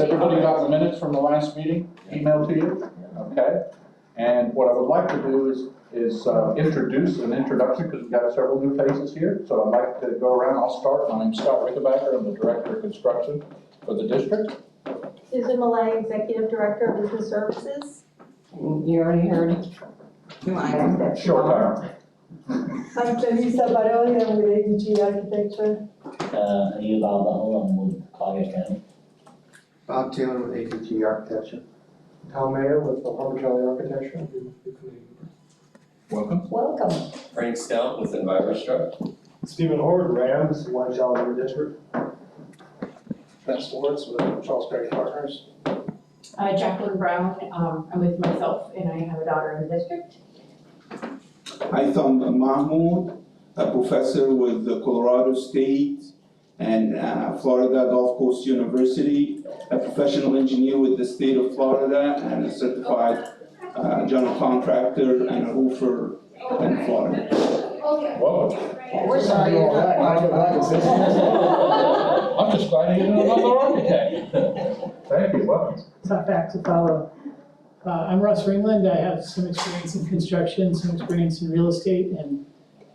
everybody got the minutes from the last meeting emailed to you? Okay. And what I would like to do is introduce an introduction, because we've got several new faces here. So I'd like to go around. I'll start. My name's Scott Rickenbacker. I'm the Director of Construction for the district. Susan Millay, Executive Director of Business Services. You already heard. Short time. I'm Teresa Baroli, I'm with ADG Architecture. You Bob Butler, I'm with Collier County. Bob Taylor with ADG Architecture. Tom Mayer with the Harvard Valley Architecture. Welcome. Welcome. Frank Stout with EnviroStruct. Stephen Horde, Rams, One Challenger District. Ben Swartz with Charles Perry Partners. Jacqueline Brown, I'm with myself and I have a daughter in the district. Haitham Mahmoud, a professor with the Colorado State and Florida Gulf Coast University, a professional engineer with the state of Florida, and a certified general contractor and a roofer in Florida. Welcome. We're sorry you're not. I'm just glad you know another architect. Thank you. Welcome. Tough act to follow. I'm Russ Ringland. I have some experience in construction, some experience in real estate, and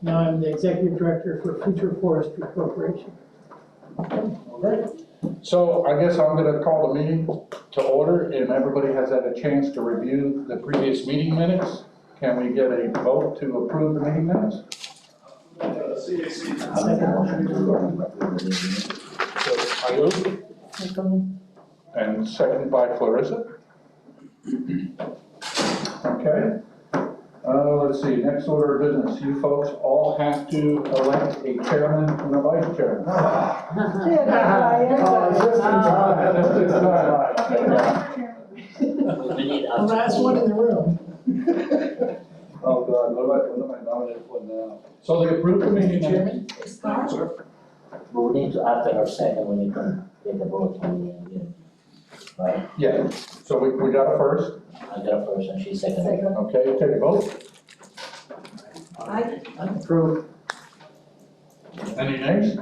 now I'm the Executive Director for Future Forestry Corporation. Great. So I guess I'm going to call the meeting to order, and everybody has had a chance to review the previous meeting minutes. Can we get a vote to approve the meeting minutes? So Ayub and second by Clarissa. Okay. Let's see, next order of business. You folks all have to elect a chairman and a vice chairman. The last one in the room. Oh God, what am I nominated for now? So the approved committee chairman? We need to, after our second, we need to take a vote on the end. Right? Yeah. So we got a first. I got a first and she second. Okay, take a vote. Aye. Approved. Any nays?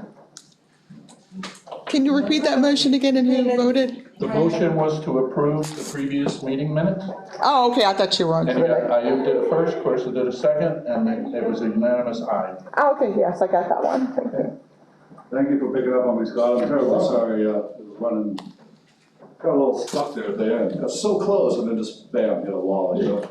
Can you repeat that motion again and who voted? The motion was to approve the previous meeting minutes. Oh, okay, I thought you were on. And Ayub did a first, Clarissa did a second, and it was a unanimous aye. Oh, okay, yes, I got that one. Thank you. Thank you for picking up on me, Scott. I'm terribly sorry, it was running, got a little stuck there at the end. Got so close and then just bam, hit a wall, you know?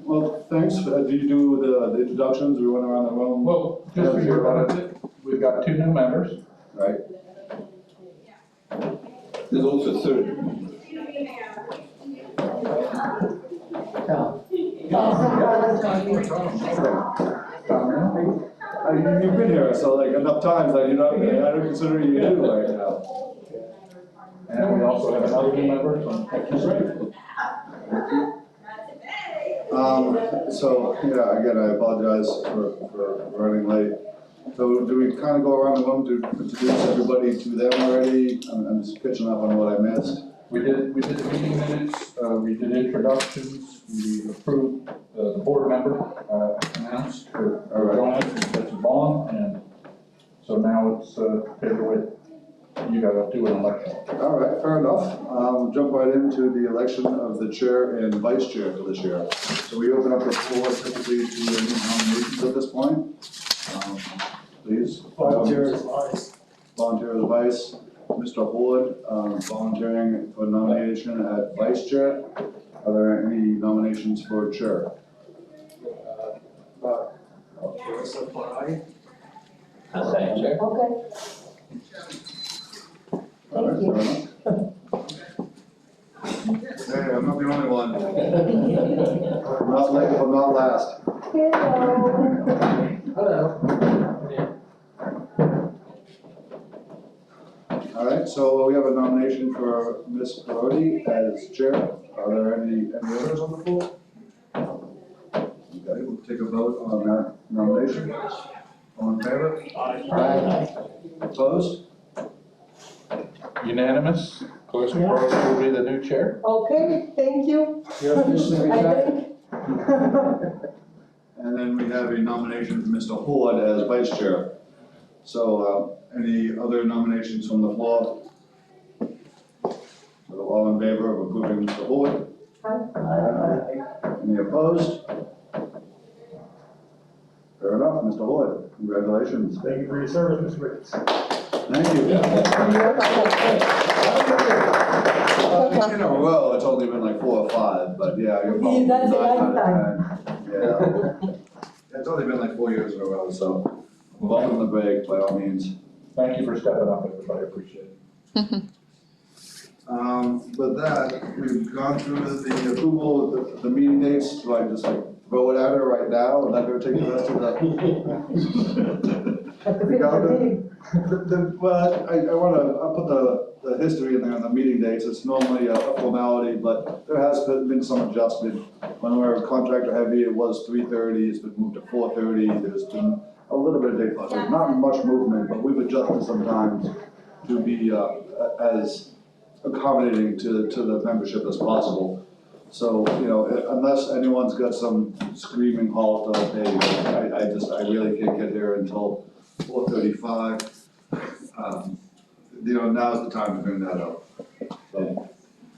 Well, thanks. Do you do the introductions? We went around the room. Well, just for your benefit, we've got two new members. Right. There's also a third. You've been here, so like enough times that you're not, I don't consider you new right now. And we also have another new member from Texas. So, yeah, again, I apologize for running late. So do we kind of go around the room to introduce everybody to them already? I'm just catching up on what I missed. We did the meeting minutes, we did introductions, we approved the board member announced for Joanne and Vaughn, and so now it's take away. You gotta do an election. All right, fair enough. We'll jump right into the election of the chair and vice chair for this year. So we open up the floor typically to any nominations at this point. Please. Volunteer as vice. Volunteer as vice. Mr. Horde, volunteering for nomination at vice chair. Are there any nominations for chair? Clarissa Fry. I'll second, sir. Okay. All right, fair enough. Hey, I'm not the only one. I'm not late if I'm not last. Hello. All right, so we have a nomination for Ms. Perotti as chair. Are there any others on the floor? Okay, we'll take a vote on that nomination. All in favor? Aye. Opposed? Unanimous, Clarissa Brooks will be the new chair. Okay, thank you. You're officially I retired. think. And then we have a nomination for Mr. Horde as vice chair. So, any other nominations from the floor? all in favor of approving Mr. Wood? Any opposed? Fair enough, Mr. Wood, congratulations. Thank you for your service, Mr. Ricketts. Thank you. You know, well, it's only been like 4 or 5, but yeah, you're probably That's a 9 out lifetime. of 10. Yeah. It's only been like 4 years in a row, so welcome the break by all means. Thank you for stepping up, everybody, appreciate it. With that, we've gone through the approval of the meeting dates. Do I just like throw it at her right now? I'm not gonna take the rest of the. At the fifth meeting. Well, I'll put the history in there on the meeting dates. It's normally a formality, but there has been some adjustment. When we were contractor heavy, it was 3:30, it's been moved to 4:30. There's been a little bit of day fluctuation, not much movement, but we've adjusted sometimes to be as accommodating to the membership as possible. So, you know, unless anyone's got some screaming halt of, hey, I really can't get here until 4:35. You know, now's the time to bring that up. So,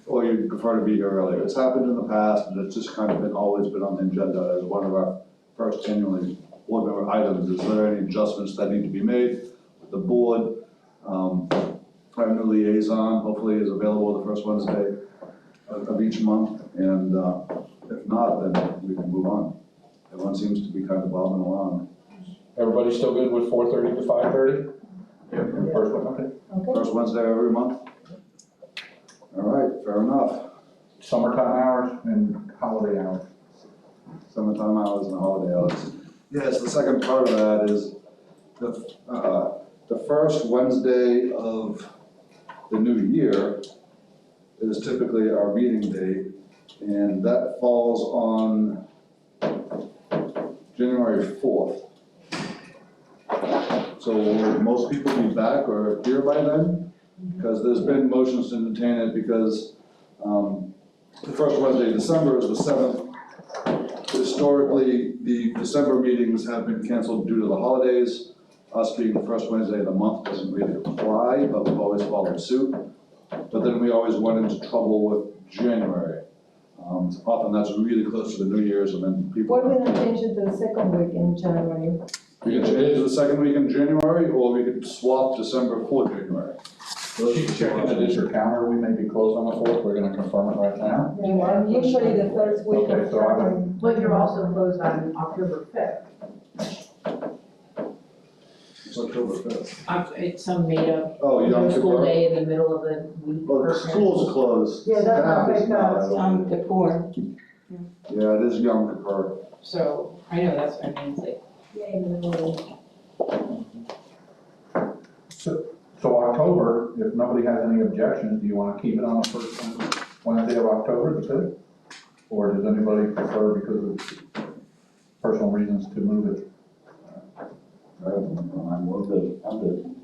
or you prefer to be here earlier. It's happened in the past, and it's just kind of always been on the agenda as one of our first annually board member items. Is there any adjustments that need to be made with the board? Our new liaison hopefully is available the first Wednesday of each month, and if not, then we can move on. Everyone seems to be kind of bobbing along. Everybody still good with 4:30 to 5:30? Yeah. First one, okay. First Wednesday of every month? All right, fair enough. Summertime hours and holiday hours. Summertime hours and holiday hours. Yes, the second part of that is the first Wednesday of the new year is typically our meeting date, and that falls on January 4th. So will most people be back or here by then? Because there's been motions to detain it because the first Wednesday in December is the 7th. Historically, the December meetings have been canceled due to the holidays. Us being the first Wednesday of the month doesn't really apply, but we've always followed suit. But then we always went into trouble with January. Often that's really close to the New Year's, and then people. Why we not change it to the second week in January? We can change it to the second week in January, or we could swap December for January. She's checking the district calendar, we may be closed on the 4th, we're gonna confirm it right now. You are usually the first week Okay, of so I would- January. But you're also closed on October 5th. It's October 5th. It's some made up Oh, Yom school Kippur? day in the middle of the week. Well, the school's closed. Yeah, that's Staff is affect not. us. Kippur. Yeah, it is Yom Kippur. So, I know that's, I mean, it's like, Yeah, in the middle. So October, if nobody has any objections, do you wanna keep it on the first Wednesday of October, the 5th? Or does anybody prefer because of personal reasons to move it? I'm good.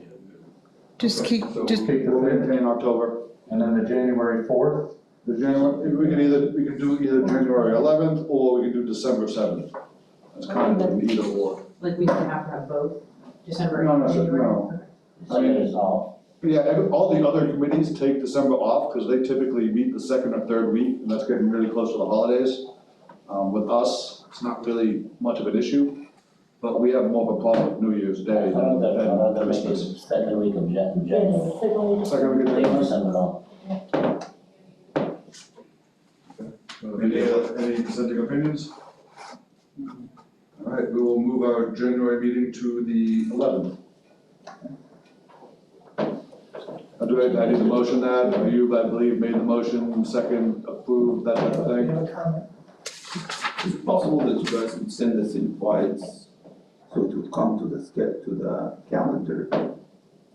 Just keep, So just, keep the We'll 5th, maintain October. and then the January 4th, The January, we can do either January 11th, or we can do December 7th. That's kind of an either or. like we don't have to have both, December No, and no, January. no. December is off. Yeah, all the other committees take December off, because they typically meet the second or third week, and that's getting really close to the holidays. With us, it's not really much of an issue, but we have more of a problem with New Year's Day I'd rather than make it Christmas. second week of Yes, January. second week. Second week of Take January. December off. Any dissenting opinions? All right, we will move our January meeting to the 11th. I need a motion that, you, I believe, made the motion, second, approved, that type of You thing. have a comment? Is it possible that you guys would send us invites so it would come to the calendar?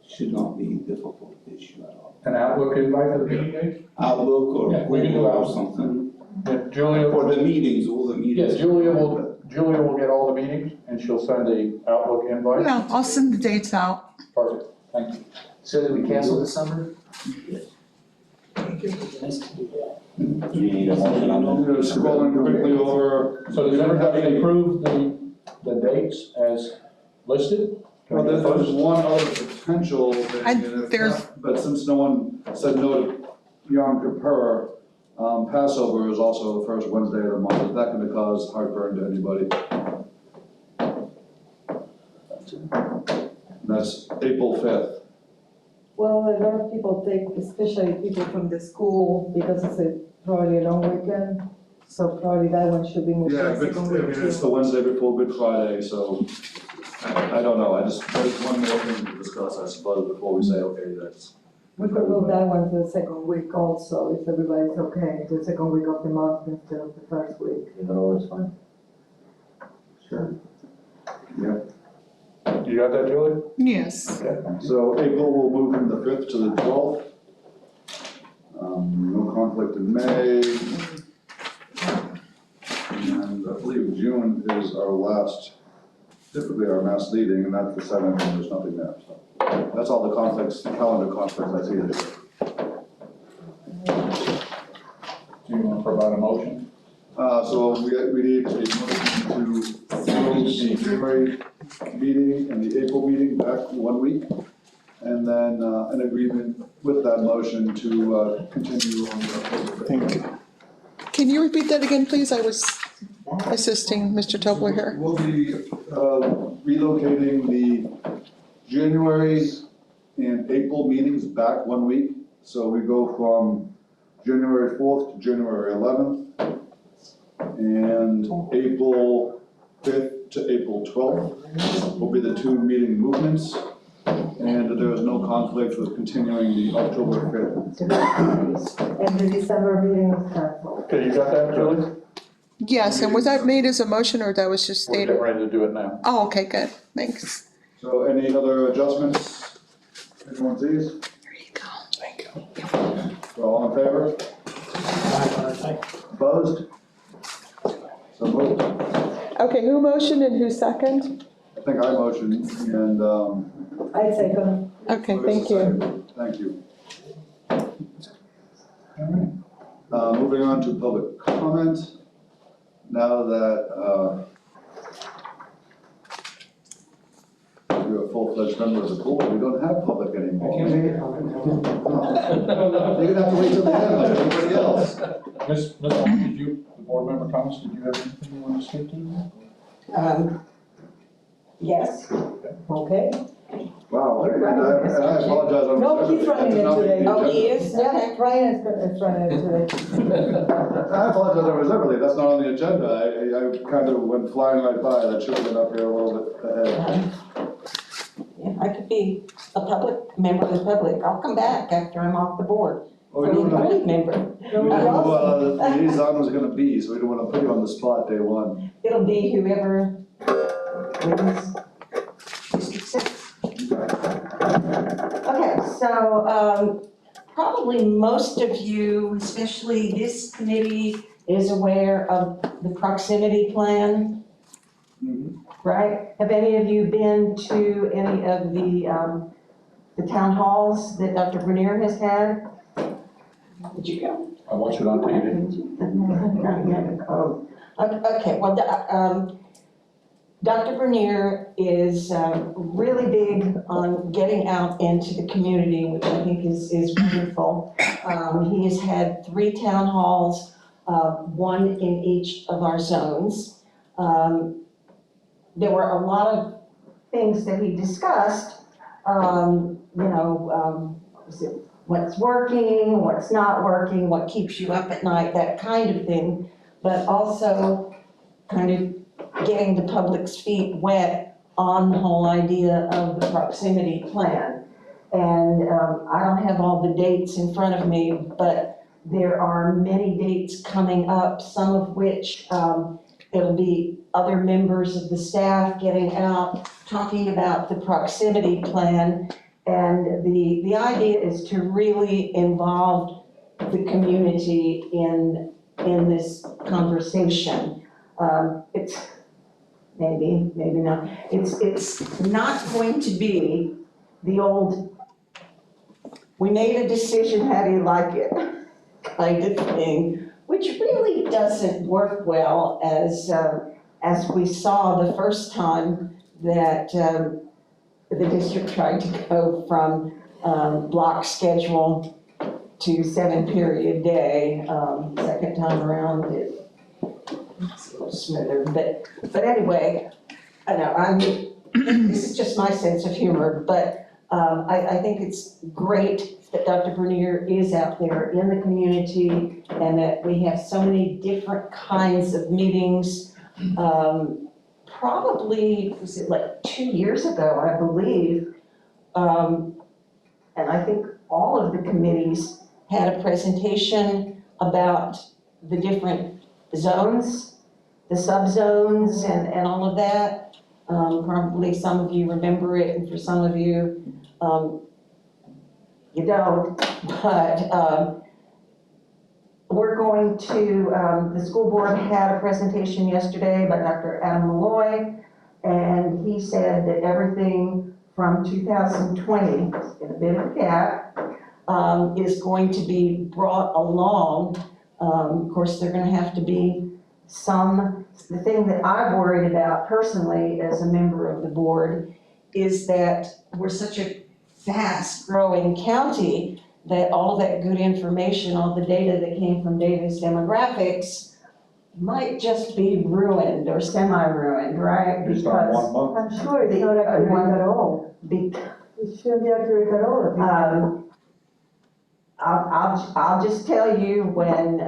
Should not be a difficult issue at all. an Outlook invite for the meeting date? Outlook or Yeah, we can do Google or Outlook. something. If Julia, For the meetings, all the meetings. yes, Julia will get all the meetings, and she'll send the Outlook invite. yeah, I'll send the dates out. Perfect, thank you. So did we cancel December? Yes. Nice to do that. Do you need a motion on that? Scrolling quickly over. So does everybody approve the dates as listed? Well, there's one other potential thing, I- and if there's- not- but since no one said no to Yom Kippur, Passover is also the first Wednesday of the month. Is that gonna cause heartburn to anybody? That's April 5th. Well, a lot of people take, especially people from the school, because it's probably a long weekend. So probably that one should be moved to Yeah, the but, second I week mean, it's too. the Wednesday before Good Friday, so I don't know. There's one more thing to discuss, I suppose, before we say, okay, that's. We could move that one to the second week also, if everybody's okay, the second week of the month instead of the first week. Either or is fine. Sure. You got that, Julie? Yes. So April will move from the 5th to the 12th. No conflict in May. And I believe June is our last, typically our mass meeting, and that's the 7th, and there's nothing there, so. That's all the conflicts, the calendar conflicts I see this year. Do you want to provide a motion? So we need a motion to move the January meeting and the April meeting back 1 week. And then an agreement with that motion to continue on the October 5th. Thank you. Can you repeat that again, please? I was assisting Mr. Tobler here. We'll be relocating the January and April meetings back 1 week. So we go from January 4th to January 11th. And April 5th to April 12th will be the two meeting movements. And there is no conflict with continuing the October 5th. And the December meeting is canceled. Okay, you got that, Julie? Yes, and was that made as a motion or that was just We're stated? getting ready to do it now. Oh, okay, good, thanks. So any other adjustments anyone sees? There you go. Thank you. So all in favor? Opposed? So moved. Okay, who motioned and who second? I think I motioned and, I second. Okay, thank you. Thank you. Moving on to public comment. Now that, you're a full-fledged member of the board, we don't have public anymore. You're gonna have to wait till the end like everybody else. Ms. Holmes, did you, the board member comments, did you have anything you want to speak to? Yes, okay. Wow, and I apologize. I'm No, he's running it today. Oh, he is? Yeah, Brian is running it today. I apologize, I was early, that's not on the agenda, I kind of went flying right by, that should have been up here a little bit ahead. Yeah, I could be a public member of the public. I'll come back after I'm off the board. Oh, I'll we be a don't know, public member. we don't know who the liaison was gonna be, so we don't wanna put you on the spot day one. It'll be whoever wins District 6. Okay, so probably most of you, especially this committee, is aware of the proximity plan, right? Have any of you been to any of the town halls that Dr. Bernier has had? Did you go? I watched it on TV. Okay, well, Dr. Bernier is really big on getting out into the community, which I think is wonderful. He has had 3 town halls, one in each of our zones. There were a lot of things that he discussed, what's working, what's not working, what keeps you up at night, that kind of thing, but also kind of getting the public's feet wet on the whole idea of the proximity plan. And I don't have all the dates in front of me, but there are many dates coming up, some of which it'll be other members of the staff getting out, talking about the proximity plan. And the idea is to really involve the community in this conversation. It's maybe not. It's not going to be the old, we made a decision, how do you like it, kind of thing, which really doesn't work well as we saw the first time that the district tried to go from block schedule to 7-period day. Second time around, it's a little smoother, but anyway, I know, this is just my sense of humor, but I think it's great that Dr. Bernier is out there in the community and that we have so many different kinds of meetings. Probably, was it like 2 years ago, I believe, and I think all of the committees had a presentation about the different zones, the subzones and all of that. Probably some of you remember it, and for some of you, you don't, but we're going to, the school board had a presentation yesterday by Dr. Adam Malloy, and he said that everything from 2020, in a bit of a gap, is going to be brought along. Of course, they're gonna have to be the thing that I've worried about personally as a member of the board is that we're such a fast-growing county that all of that good information, all the data that came from Davis demographics might just be ruined or semi-ruined, right? Just on 1 month. I'm sure it's not accurate at all. It shouldn't be accurate at all. I'll just tell you, when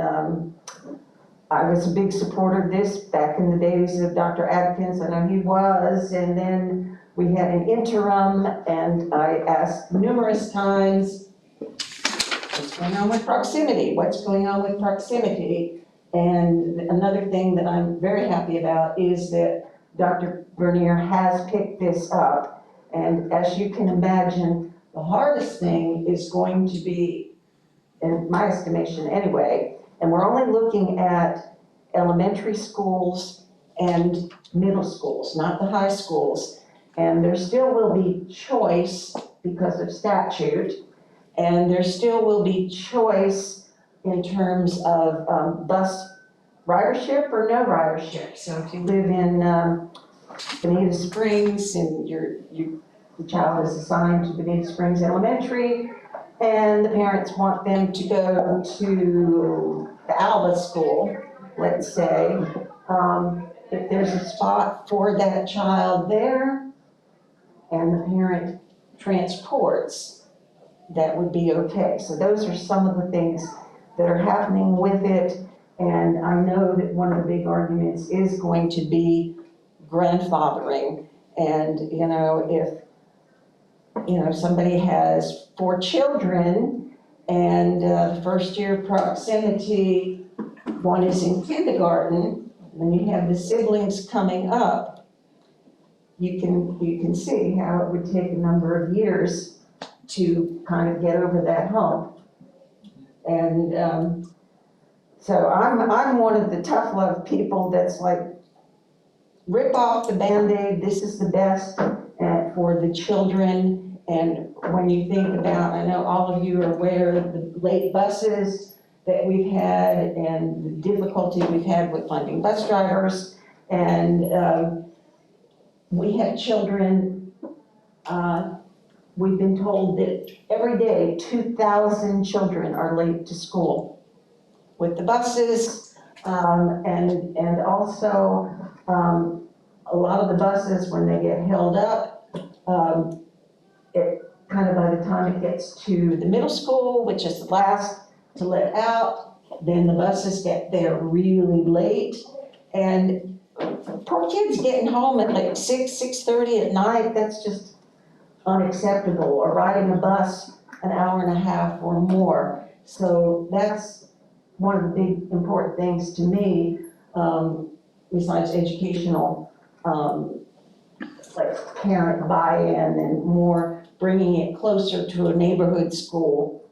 I was a big supporter of this back in the days of Dr. Atkins, I know he was, and then we had an interim, and I asked numerous times, what's going on with proximity? What's going on with proximity? And another thing that I'm very happy about is that Dr. Bernier has picked this up. And as you can imagine, the hardest thing is going to be, in my estimation anyway, and we're only looking at elementary schools and middle schools, not the high schools. And there still will be choice because of statute, and there still will be choice in terms of bus ridership or no ridership. So if you live in Bonita Springs and the child is assigned to Bonita Springs Elementary, and the parents want them to go to the Alba School, let's say, if there's a spot for that child there and the parent transports, that would be okay. So those are some of the things that are happening with it. And I know that one of the big arguments is going to be grandfathering. And, if somebody has 4 children and first year proximity, one is in kindergarten, then you have the siblings coming up, you can see how it would take a number of years to kind of get over that hump. And so I'm one of the tough love people that's like, rip off the Band-Aid, this is the best for the children. And when you think about, I know all of you are aware of the late buses that we've had and the difficulty we've had with finding bus drivers. And we have children, we've been told that every day 2,000 children are late to school with the buses. And also a lot of the buses, when they get held up, it kind of by the time it gets to the middle school, which is the last to let out, then the buses get there really late. And poor kids getting home at like 6:30 at night, that's just unacceptable. Or riding a bus an hour and a half or more. So that's one of the big important things to me, besides educational, like parent buy-in and more bringing it closer to a neighborhood school.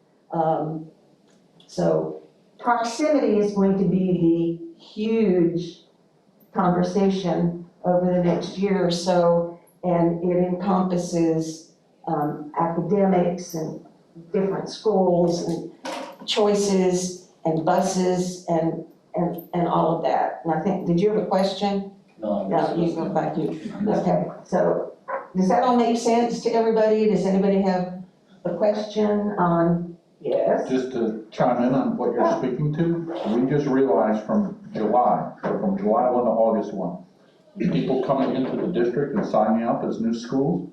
So proximity is going to be the huge conversation over the next year or so, and it encompasses academics and different schools and choices and buses and all of that. And I think, did you have a question? No, No, you go back to you. Okay, so does that all make sense to everybody? Does anybody have a question on Yes. Just to chime in on what you're speaking to, we just realized from July 1 to August 1, people coming into the district and signing up as new schools,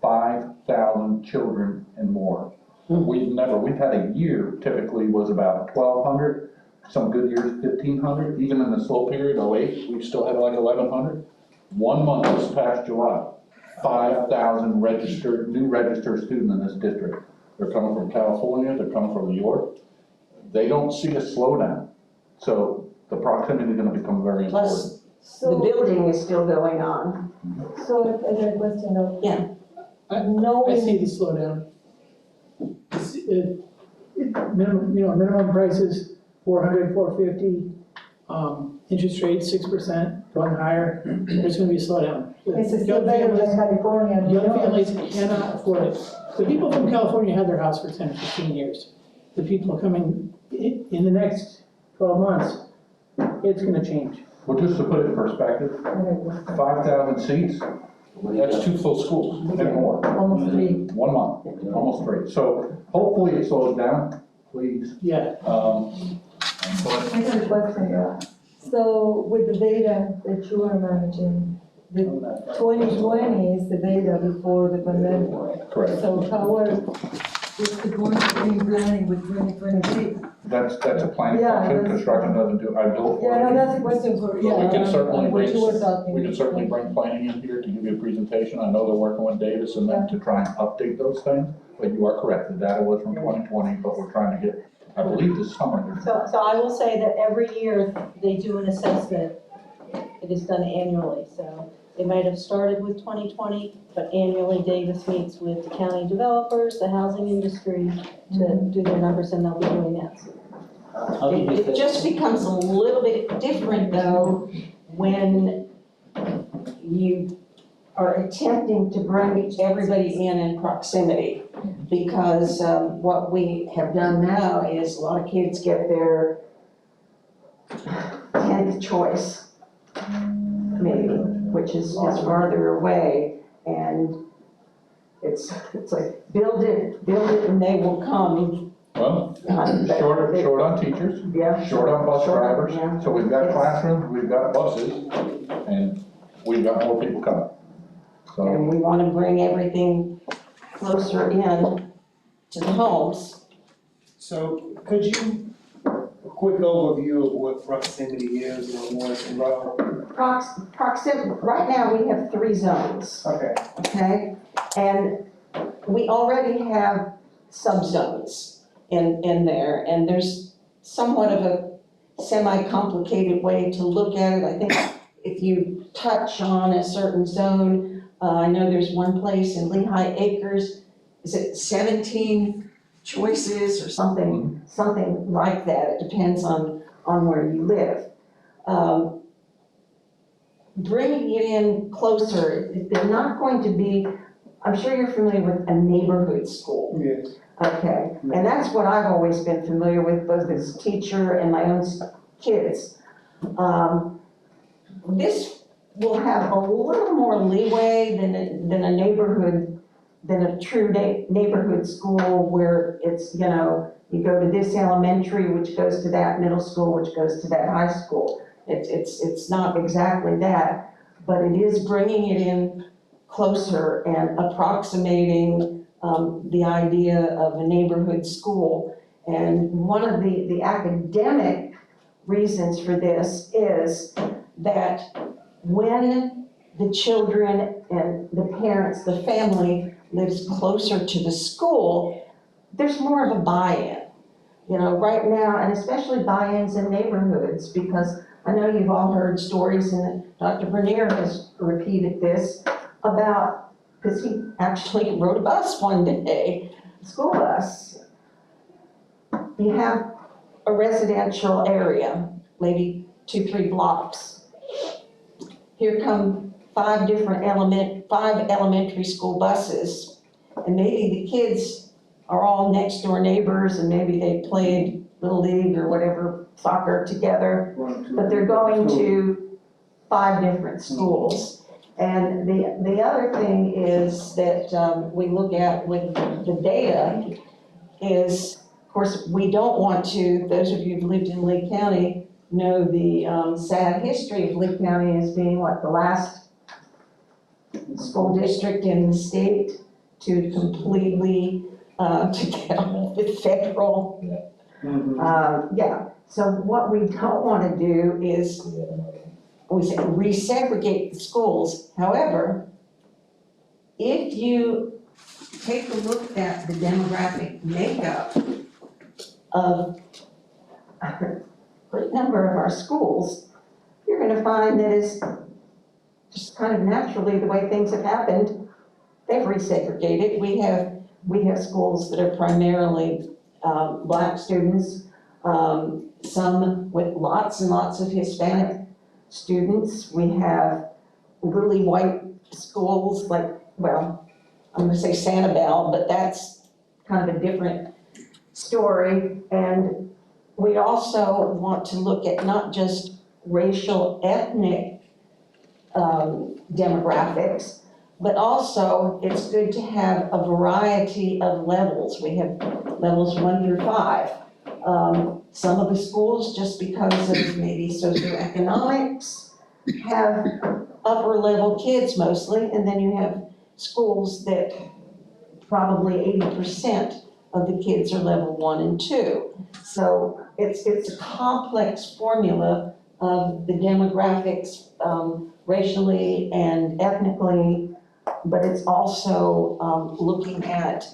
5,000 children and more. We've had a year typically was about 1,200, some good years 1,500, even in the slow period, 08, we still had like 1,100. 1 month this past July, 5,000 new registered students in this district. They're coming from California, they're coming from New York. They don't see a slowdown. So the proximity is gonna become very important. Plus, the So, building is still going on. so I got a question of. Yeah. I Knowing. see the slowdown. Minimum prices, 400, 450, interest rate 6%, going higher, there's gonna be a slowdown. It's still better than California. and New Young York. families cannot afford it. The people from California had their house for 10 or 15 years. The people coming in the next 12 months, it's gonna change. Well, just to put it in perspective, 5,000 seats, that's 2 full schools and more. Almost 3. 1 month, almost 3. So hopefully it slows down, please. Yeah. I got a question. So with the data that you are managing, the 2020 is the data before the pandemic. Correct. So how are we going to be planning with 2023? That's a planning Yeah, function, that's- construction doesn't do, I built for Yeah, no, you. that's a question for, But yeah. we can certainly What you were talking. we can certainly bring planning in here to give you a presentation. I know they're working with Davis and them to try and update those things, but you are correct, the data was from 2020, but we're trying to get, I believe this summer. So I will say that every year they do an assessment. It is done annually, so they might have started with 2020, but annually Davis meets with the county developers, the housing industry to do their numbers, and they'll be doing that. How did you It just becomes a little bit different though when you are attempting to bring everybody in proximity. Because what we have done now is a lot of kids get their 10th choice, maybe, which is farther away. And it's like, build it and they will come. Well, short on teachers, Yeah. short on bus Short on- drivers. yeah. So we've got classrooms, we've got buses, and we've got more people coming. So, And we want to bring everything closer in to the homes. So could you, a quick overview of what proximity is and what's involved? Right now, we have 3 zones, Okay. okay? And we already have subzones in there, and there's somewhat of a semi-complicated way to look at it. I think if you touch on a certain zone, I know there's one place in Lehigh Acres, is it 17 choices or something like that? It depends on where you live. Bringing it in closer, they're not going to be, I'm sure you're familiar with a neighborhood school. Yes. Okay, and that's what I've always been familiar with, both as a teacher and my own kids. This will have a little more leeway than a neighborhood, than a true neighborhood school where it's, you go to this elementary, which goes to that middle school, which goes to that high school. It's not exactly that, but it is bringing it in closer and approximating the idea of a neighborhood school. And one of the academic reasons for this is that when the children and the parents, the family lives closer to the school, there's more of a buy-in. Right now, and especially buy-ins in neighborhoods, because I know you've all heard stories, and Dr. Bernier has repeated this, about, because he actually rode a bus one day, a school bus. You have a residential area, maybe 2-3 blocks. Here come 5 elementary school buses, and maybe the kids are all next door neighbors, and maybe they played Little League or whatever, soccer together, but they're going to 5 different schools. And the other thing is that we look at with the data is course, we don't want to, those of you who've lived in Lee County know the sad history of Lee County as being the last school district in the state to completely, to get off the federal. So what we don't want to do is, we say resegregate the schools. However, if you take a look at the demographic makeup of a great number of our schools, you're going to find that it's just kind of naturally the way things have happened. They've resegregated. We have schools that are primarily Black students, some with lots and lots of Hispanic students. We have really white schools I'm gonna say Sanibel, but that's kind of a different story. And we also want to look at not just racial, ethnic demographics, but also it's good to have a variety of levels. We have levels 1 through 5. Some of the schools, just because of maybe socioeconomics, have upper level kids mostly, and then you have schools that probably 80% of the kids are level 1 and 2. So it's a complex formula of the demographics, racially and ethnically, but it's also looking at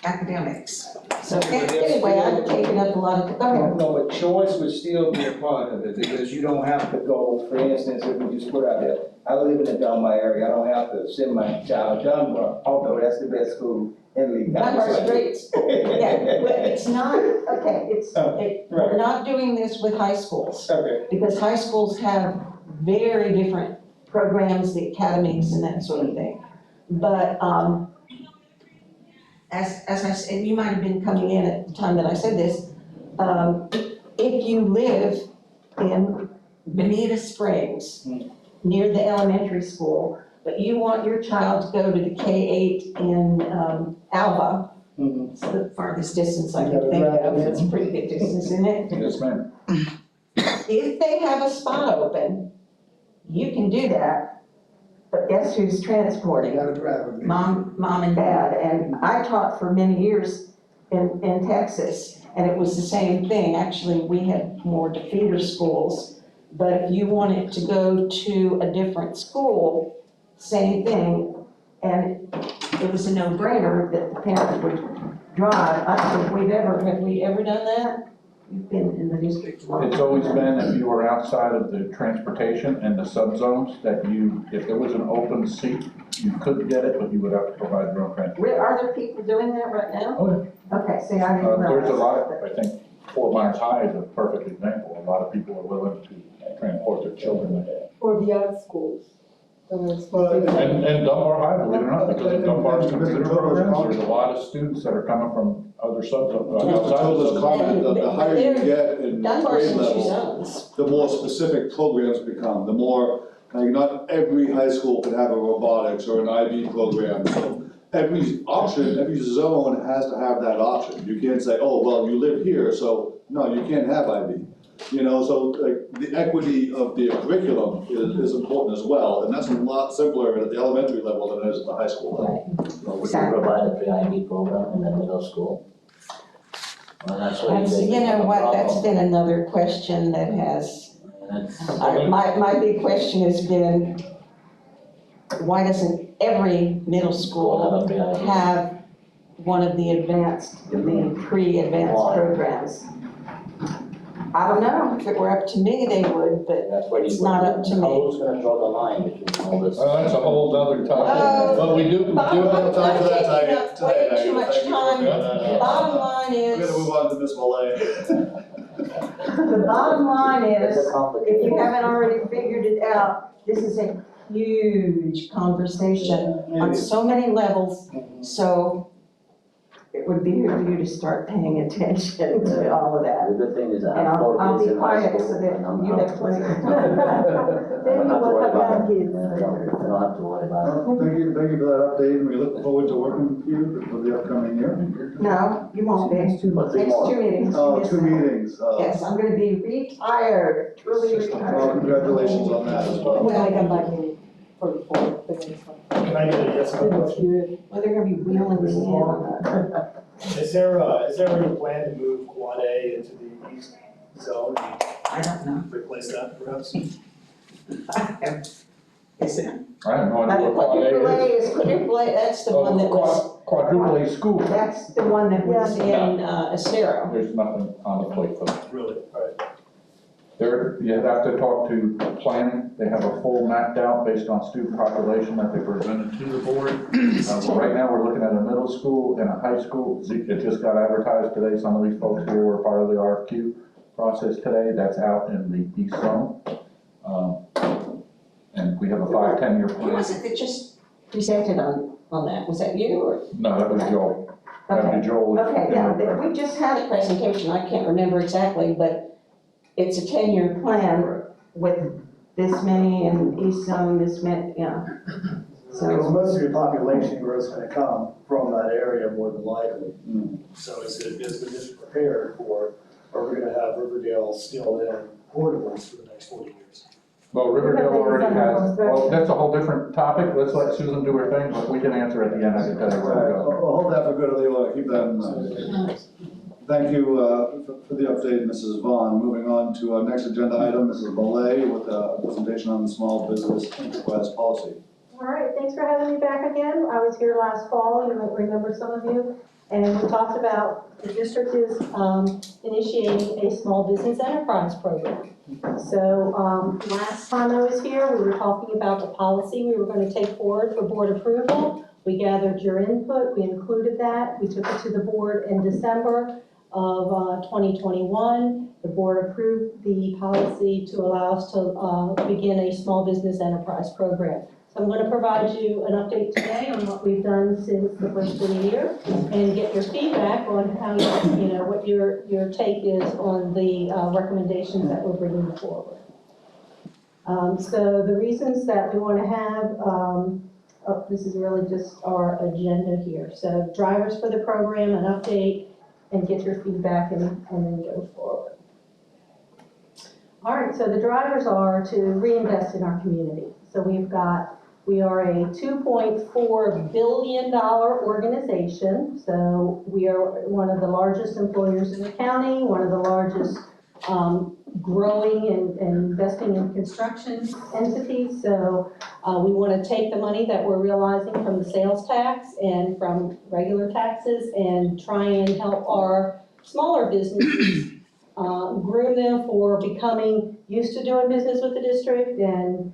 academics. So anyway, I've taken up a lot of, go ahead. No, but choice would still be a part of it, because you don't have to go, for instance, if we just put out there, I live in the Dunbar area, I don't have to send my child to Dunbar, although that's the best school in Lee County. Dunbar Straits, yeah, but it's not, okay, we're not doing this with high schools. Okay. Because high schools have very different programs, the academies and that sort of thing. But, as I said, you might have been coming in at the time that I said this, if you live in Bonita Springs, near the elementary school, but you want your child to go to the K-8 in Alva, it's the farthest distance I can think of, it's a pretty big distance, isn't it? Yes, ma'am. If they have a spot open, you can do that. But guess who's transporting? Mom and dad. And I taught for many years in Texas, and it was the same thing. Actually, we had more feeder schools. But if you wanted to go to a different school, same thing. And it was a no-brainer that the parent would drive. I don't think have we ever done that? You've been in the district a long time. It's always been if you were outside of the transportation and the subzones that if there was an open seat, you could get it, but you would have to provide your own transportation. Are there people doing that right now? Oh, Okay, see, I didn't realize. there's a lot, I think Fort Myers High is a perfect example. A lot of people are willing to transport their children there. For the other schools. And Dunbar High, believe it or not, because of Dunbar's computer programs, there's a lot of students that are coming from other subzones. Matilda's comment, the higher you get in Dunbar's grade in two level, zones. the more specific programs become, the more, not every high school can have a robotics or an IB program. So every option, every zone has to have that option. You can't say, oh, well, you live here, so no, you can't have IB. So like the equity of the curriculum is important as well, and that's a lot simpler at the elementary level than it is at the high school level. So we can provide a pre-IB program in the middle school. Well, that's what You know what, that's been another question that has, my big question has been, why doesn't every middle school have one of the pre-advanced programs? I don't know, if it were up to me, they would, but it's not up to me. Who's gonna draw the line between all this? Well, that's a whole other topic, but we do. I'm taking up way too much time. Bottom line is. We're gonna move on to Ms. Malay. The bottom line is, if you haven't already figured it out, this is a huge conversation on so many levels. So it would be for you to start paying attention to all of that. The good thing is I And have I'll 4 kids be in high quiet school. so that and I'm you out. have plenty of I time. don't have to worry about it. kids. I don't have to worry about it. Well, thank you for that update, and we look forward to working with you for the upcoming year. No, you won't be. Next 2 meetings. Oh, you missed 2 that. meetings. Yes, I'm gonna be retired, truly Well, retired. congratulations on that as well. When I come back in for the next one. Can I get a yes or no question? Well, they're gonna be wheeling me in. Is there any plan to move Quad A into the east zone, I don't know. replace that perhaps? Is it? I have no idea what quad A is. Quadruple A, that's the one that was, Quadruple A school. that's the one that was in, Acero. There's nothing on the plate for them. Really? All right. You have to talk to planning, they have a full mapped out based on student population that they presented to the board. Right now, we're looking at a middle school and a high school, it just got advertised today, some of these folks here were part of the RFQ process today, that's out in the east zone. And we have a 5-10 year Who plan. was it that just presented on that? Was that you or? No, that was Joel. That Okay. was Joel. Okay, yeah, we just had a presentation, I can't remember exactly, but it's a 10-year plan with this many in east zone, this many, yeah. Because So, most of your population growth is gonna come from that area more than likely. Mm. So is the district prepared for, are we gonna have Riverdale still in portables for the next 40 years? Well, Riverdale already has, well, that's a whole different topic, let's let Susan do her thing, but we can answer at the end, I can tell you All where right, to go. we'll hold that for good, Leila, keep that in mind. Thank you for the update, Mrs. Vaughn. Moving on to our next agenda item, Mrs. Boulay with a presentation on the small business enterprise policy. All right, thanks for having me back again. I was here last fall, you might remember some of you, and we talked about the district is initiating a small business enterprise program. So last time I was here, we were talking about the policy we were going to take forward for board approval. We gathered your input, we included that, we took it to the board in December of 2021. The board approved the policy to allow us to begin a small business enterprise program. So I'm going to provide you an update today on what we've done since the first of the year and get your feedback on how, what your take is on the recommendations that we're bringing forward. So the reasons that we want to have, this is really just our agenda here. So drivers for the program, an update, and get your feedback and then go forward. All right, so the drivers are to reinvest in our community. So we are a $2.4 billion organization. So we are one of the largest employers in the county, one of the largest growing and investing in construction entities. So we want to take the money that we're realizing from the sales tax and from regular taxes and try and help our smaller businesses groom them for becoming used to doing business with the district and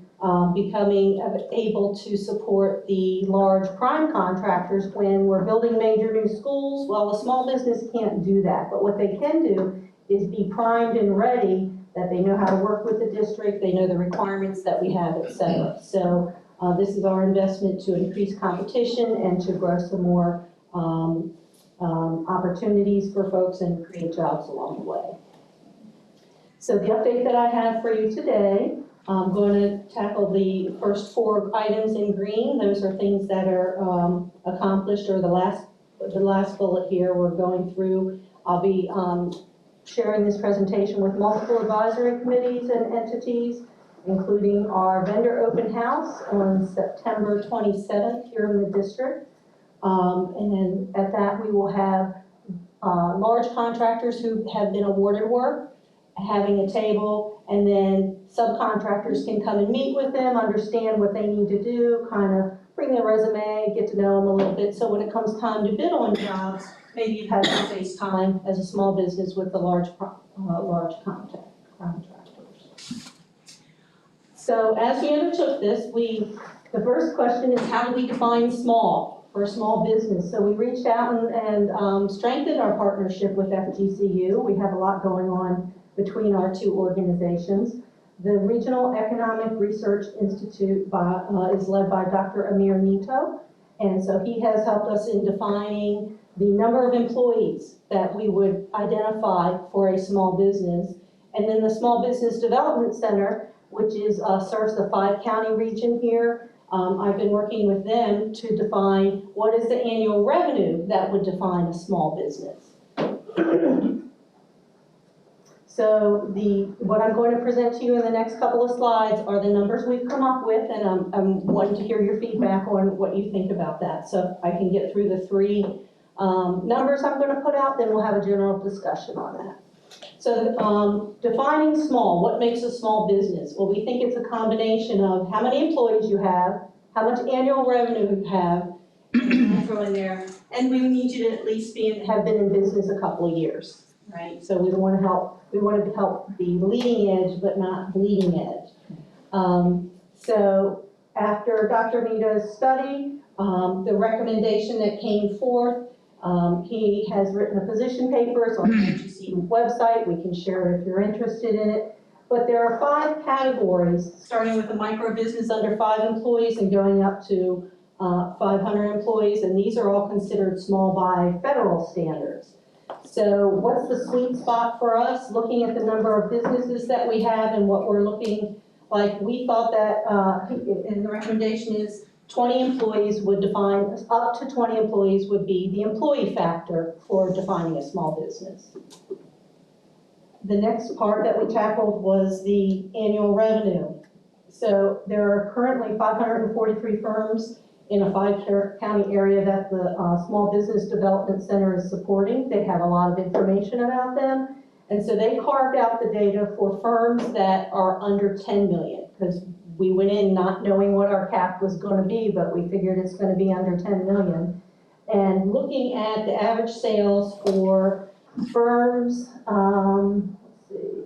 becoming able to support the large prime contractors when we're building major new schools. Well, a small business can't do that, but what they can do is be primed and ready, that they know how to work with the district, they know the requirements that we have, et cetera. So this is our investment to increase competition and to grow some more opportunities for folks and create jobs along the way. So the update that I have for you today, I'm going to tackle the first 4 items in green. Those are things that are accomplished, or the last bullet here we're going through. I'll be sharing this presentation with multiple advisory committees and entities, including our vendor open house on September 27th here in the district. And then at that we will have large contractors who have been awarded work having a table, and then subcontractors can come and meet with them, understand what they need to do, kind of bring their resume, get to know them a little bit. So when it comes time to bid on jobs, maybe you've had to face time as a small business with the large contractors. So as we undertook this, the first question is, how do we define small for a small business? So we reached out and strengthened our partnership with Fgcu. We have a lot going on between our 2 organizations. The Regional Economic Research Institute is led by Dr. Amir Nito, and so he has helped us in defining the number of employees that we would identify for a small business. And then the Small Business Development Center, which is, serves the 5-county region here. I've been working with them to define what is the annual revenue that would define a small business. So what I'm going to present to you in the next couple of slides are the numbers we've come up with, and I'm wanting to hear your feedback on what you think about that. So if I can get through the 3 numbers I'm going to put out, then we'll have a general discussion on that. So defining small, what makes a small business? Well, we think it's a combination of how many employees you have, how much annual revenue you have, and throw in there, and we need you to at least have been in business a couple of years, right? So we want to help the leading edge, but not bleeding edge. So after Dr. Vito's study, the recommendation that came forth, he has written a position paper. It's on the Fgcu website. We can share it if you're interested in it. But there are 5 categories, starting with a micro business under 5 employees and going up to 500 employees, and these are all considered small by federal standards. So what's the sweet spot for us? Looking at the number of businesses that we have and what we're looking like, we thought that, and the recommendation is 20 employees would define, up to 20 employees would be the employee factor for defining a small business. The next part that we tackled was the annual revenue. So there are currently 543 firms in a 5-county area that the Small Business Development Center is supporting. They have a lot of information about them. And so they carved out the data for firms that are under 10 million, because we went in not knowing what our cap was going to be, but we figured it's going to be under 10 million. And looking at the average sales for firms, let's see,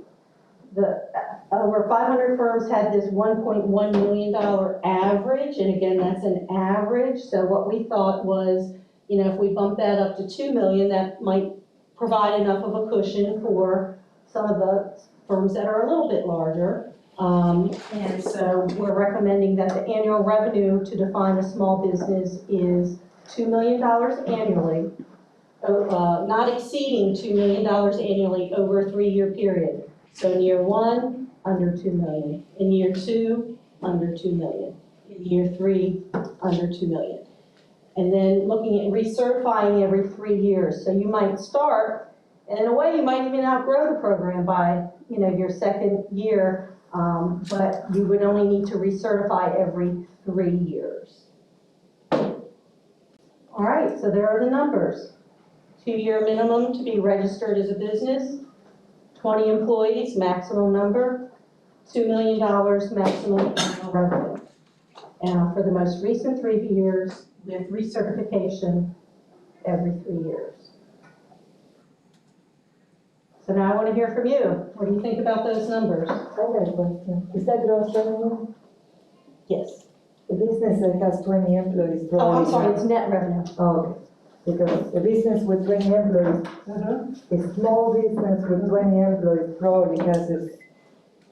over 500 firms had this $1.1 million average, and again, that's an average. So what we thought was, if we bump that up to 2 million, that might provide enough of a cushion for some of the firms that are a little bit larger. And so we're recommending that the annual revenue to define a small business is $2 million annually, not exceeding $2 million annually over a 3-year period. So in year 1, under 2 million. In year 2, under 2 million. In year 3, under 2 million. And then looking at recertifying every 3 years. So you might start, and in a way you might even outgrow the program by, your 2nd year, but you would only need to recertify every 3 years. All right, so there are the numbers. 2-year minimum to be registered as a business, 20 employees, maximum number, $2 million maximum annual revenue. And for the most recent 3 years, with recertification every 3 years. So now I want to hear from you. What do you think about those numbers? I have a question. Is that gross revenue? Yes. The business that has 20 employees Oh, I'm probably. sorry, it's net revenue. Oh, okay. Because a business with 20 employees, a small business with 20 employees probably has to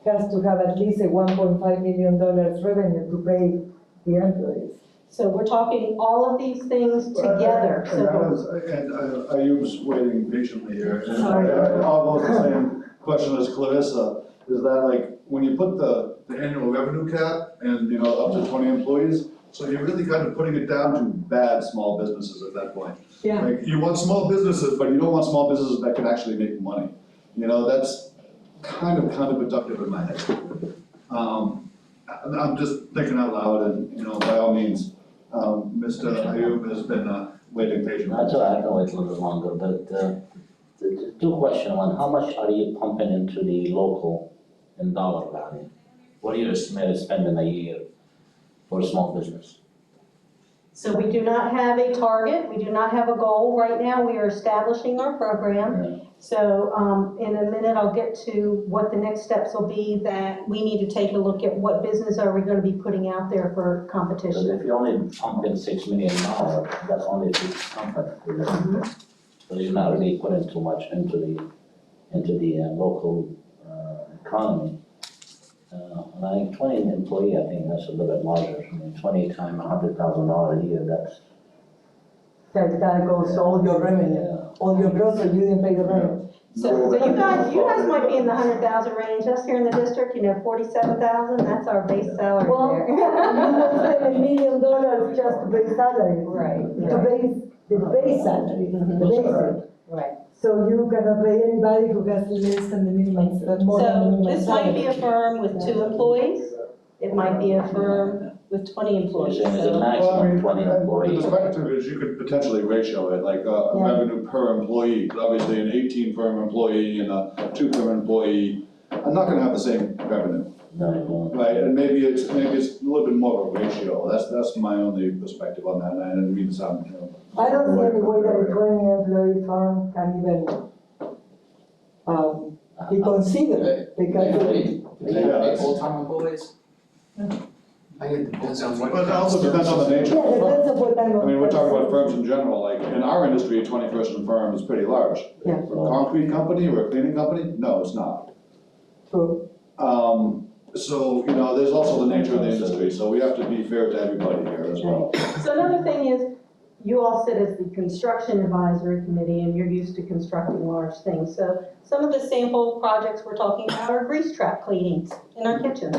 have at least a $1.5 million revenue to pay the employees. So we're talking all of these things together. And Ayub's waiting patiently here. Sorry. Almost the same question as Clarissa, is that like, when you put the annual revenue cap and, up to 20 employees, so you're really kind of putting it down to bad small businesses at that point. Yeah. Like, you want small businesses, but you don't want small businesses that can actually make money. That's kind of counterproductive in my head. I'm just thinking out loud and, by all means, Mr. Ayub has been waiting patiently. That's all right, I can wait a little bit longer, but 2 questions. One, how much are you pumping into the local in dollar value? What do you estimate spending a year for a small business? So we do not have a target. We do not have a goal right now. We are establishing our program. Yeah. So in a minute, I'll get to what the next steps will be, that we need to take a look at what business are we going to be putting out there for Because competition. if you only pump in $6 million, that's only a big company. So you're not really putting too much into the local economy. And I think 20 employee, I think that's a little bit larger. I mean, 20 times $100,000 a year, that goes all your revenue, all your gross, so you didn't pay the rent. So you guys might be in the 100,000 range, us here in the district, 47,000, that's our base salary Well, there. you will spend $1 million just to pay salary. Right, To base, the base salary, the basic. right. So you cannot pay anybody who has less than the minimum, more than the So minimum this might be salary. a firm with 2 employees, it might be a firm with 20 employees, You're saying it's a so. maximum 20 The employees. perspective is you could potentially ratio it, like Yeah. revenue per employee, but obviously an 18 firm employee and a 2 firm employee are not gonna have the same revenue, No, right? And maybe it's a little bit more of a ratio, that's my only perspective on that, and I didn't mean to sound, I don't see any way that a 20-employee firm can even, be considered, because Yeah. Full-time employees? I think it depends on what. But it also depends on the nature yeah, of the firm. depends on what type of. I mean, we're talking about firms in general, like in our industry, a 20-person firm is pretty large. Yeah. For a concrete company or a cleaning company, no, it's not. True. So, there's also the nature of the industry, so we have to be fair to everybody here as well. So another thing is, you all sit as the construction advisory committee and you're used to constructing large things. So some of the sample projects we're talking about are grease trap cleanings in our kitchens,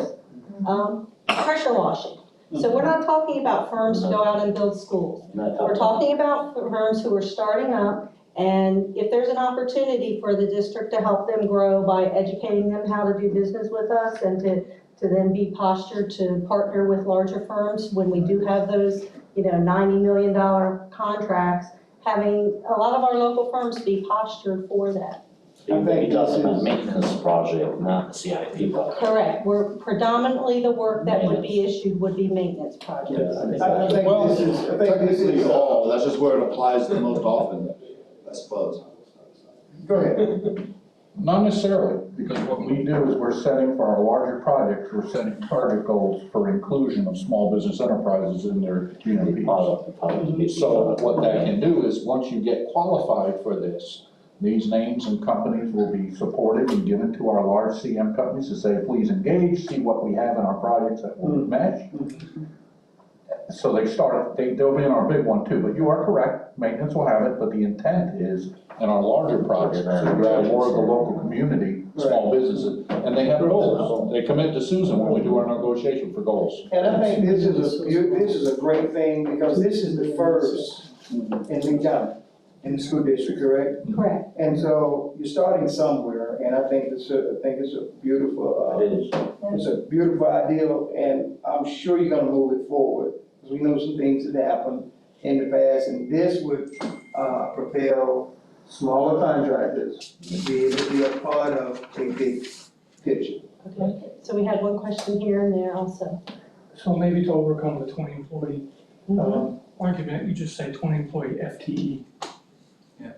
pressure washing. So we're not talking about firms to go out and build schools. We're talking about firms who are starting up, and if there's an opportunity for the district to help them grow by educating them how to do business with us and to then be postured to partner with larger firms when we do have those, $90 million contracts, having a lot of our local firms be postured for that. you're talking about maintenance project, not a CIP project. Correct, we're predominantly the work that would be issued would be maintenance projects. I think Well, this is, I think this technically is, all, that's just where it applies the most often, I suppose. go ahead. Not necessarily, because what we do is we're setting for our larger projects, we're setting target goals for inclusion of small business enterprises in their GMPs. So what that can do is, once you get qualified for this, these names and companies will be supported and given to our large CM companies to say, please engage, see what we have in our projects that will mesh. So they'll be in our big one too, but you are correct, maintenance will have it, but the intent is in our larger projects to grab more of the local community, small businesses, and they have goals. They commit to Susan when we do our negotiation for goals. And I think this is a great thing, because this is the first in Lee County, in the school district, correct? Correct. And so you're starting somewhere, and I think it's a beautiful, It is. it's a beautiful ideal, and I'm sure you're gonna move it forward, because we know some things that happened in the past, and this would, propel smaller contractors to be able to be a part of a big picture. Okay, so we had one question here and there also. So maybe to overcome the 20 employee argument, you just say 20 employee FTE. Yeah.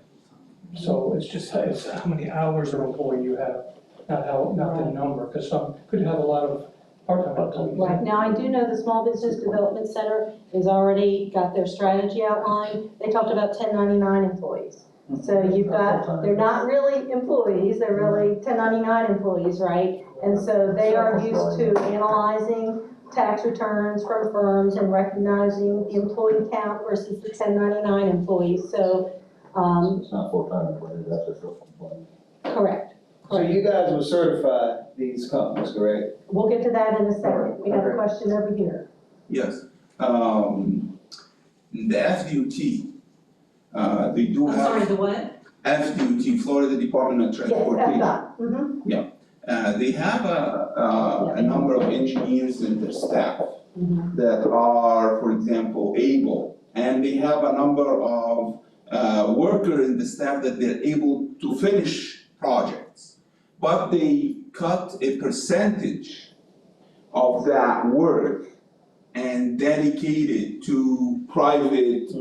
So it's how many hours an employee you have, not the number, because some could have a lot of part-time employees. Right, now I do know the Small Business Development Center has already got their strategy outlined. They talked about 1099 employees. So you've got, they're not really employees, they're really 1099 employees, right? And so they are used to analyzing tax returns from firms and recognizing the employee count versus the 1099 employees, so. It's not full-time employees, that's just full-time. Correct. So you guys will certify these companies, correct? We'll get to that in a second. We have a question over here. Yes, the FDOT, they do I'm have. sorry, the what? FDOT, Florida Department of Yes, Transportation. FDOT. Mm-hmm. They have a number of engineers in their staff Mm-hmm. that are, for example, able, and they have a number of workers in the staff that they're able to finish projects, but they cut a percentage of that work and dedicate it to private,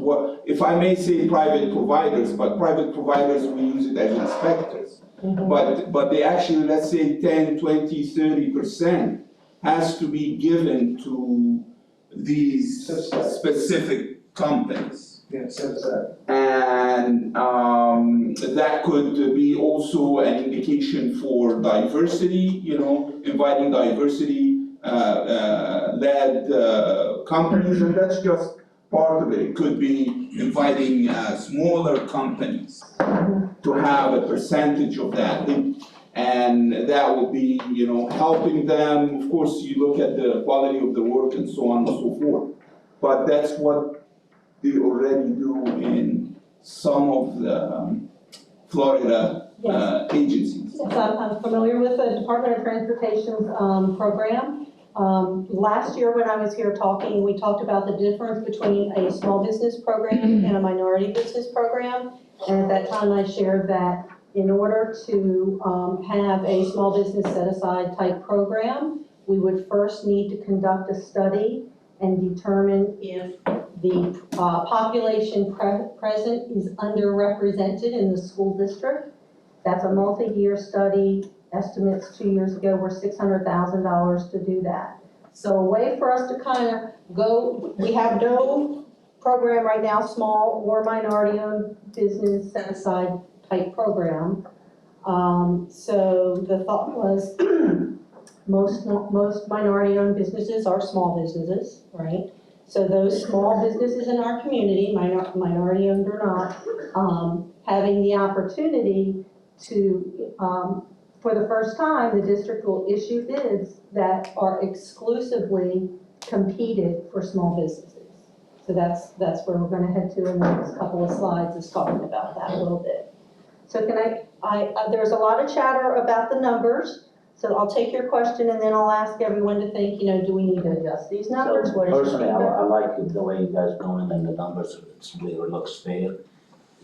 if I may say private providers, but private providers, we use it as inspectors. But they actually, let's say 10, 20, 30% has to be given to these specific companies. Yeah, set aside. And that could be also an indication for diversity, inviting diversity led companies, and that's just part of it could be inviting smaller companies to have a percentage of that. And that will be, helping them. Of course, you look at the quality of the work and so on and so forth. But that's what they already do in some of the Florida agencies. Yes, I'm familiar with the Department of Transportation's program. Last year when I was here talking, we talked about the difference between a small business program and a minority business program. And at that time I shared that in order to have a small business set-aside type program, we would first need to conduct a study and determine if the population present is underrepresented in the school district. That's a multi-year study. Estimates 2 years ago were $600,000 to do that. So a way for us to kind of go, we have no program right now, small or minority-owned business set-aside type program. So the thought was most minority-owned businesses are small businesses, right? So those small businesses in our community, minority-owned or not, having the opportunity to, for the first time, the district will issue bids that are exclusively competed for small businesses. So that's where we're going to head to in the next couple of slides, is talking about that a little bit. So there's a lot of chatter about the numbers. So I'll take your question and then I'll ask everyone to think, do we need to adjust these numbers? So What is your personally, feedback? I like the way you guys doing and the numbers, it looks fair.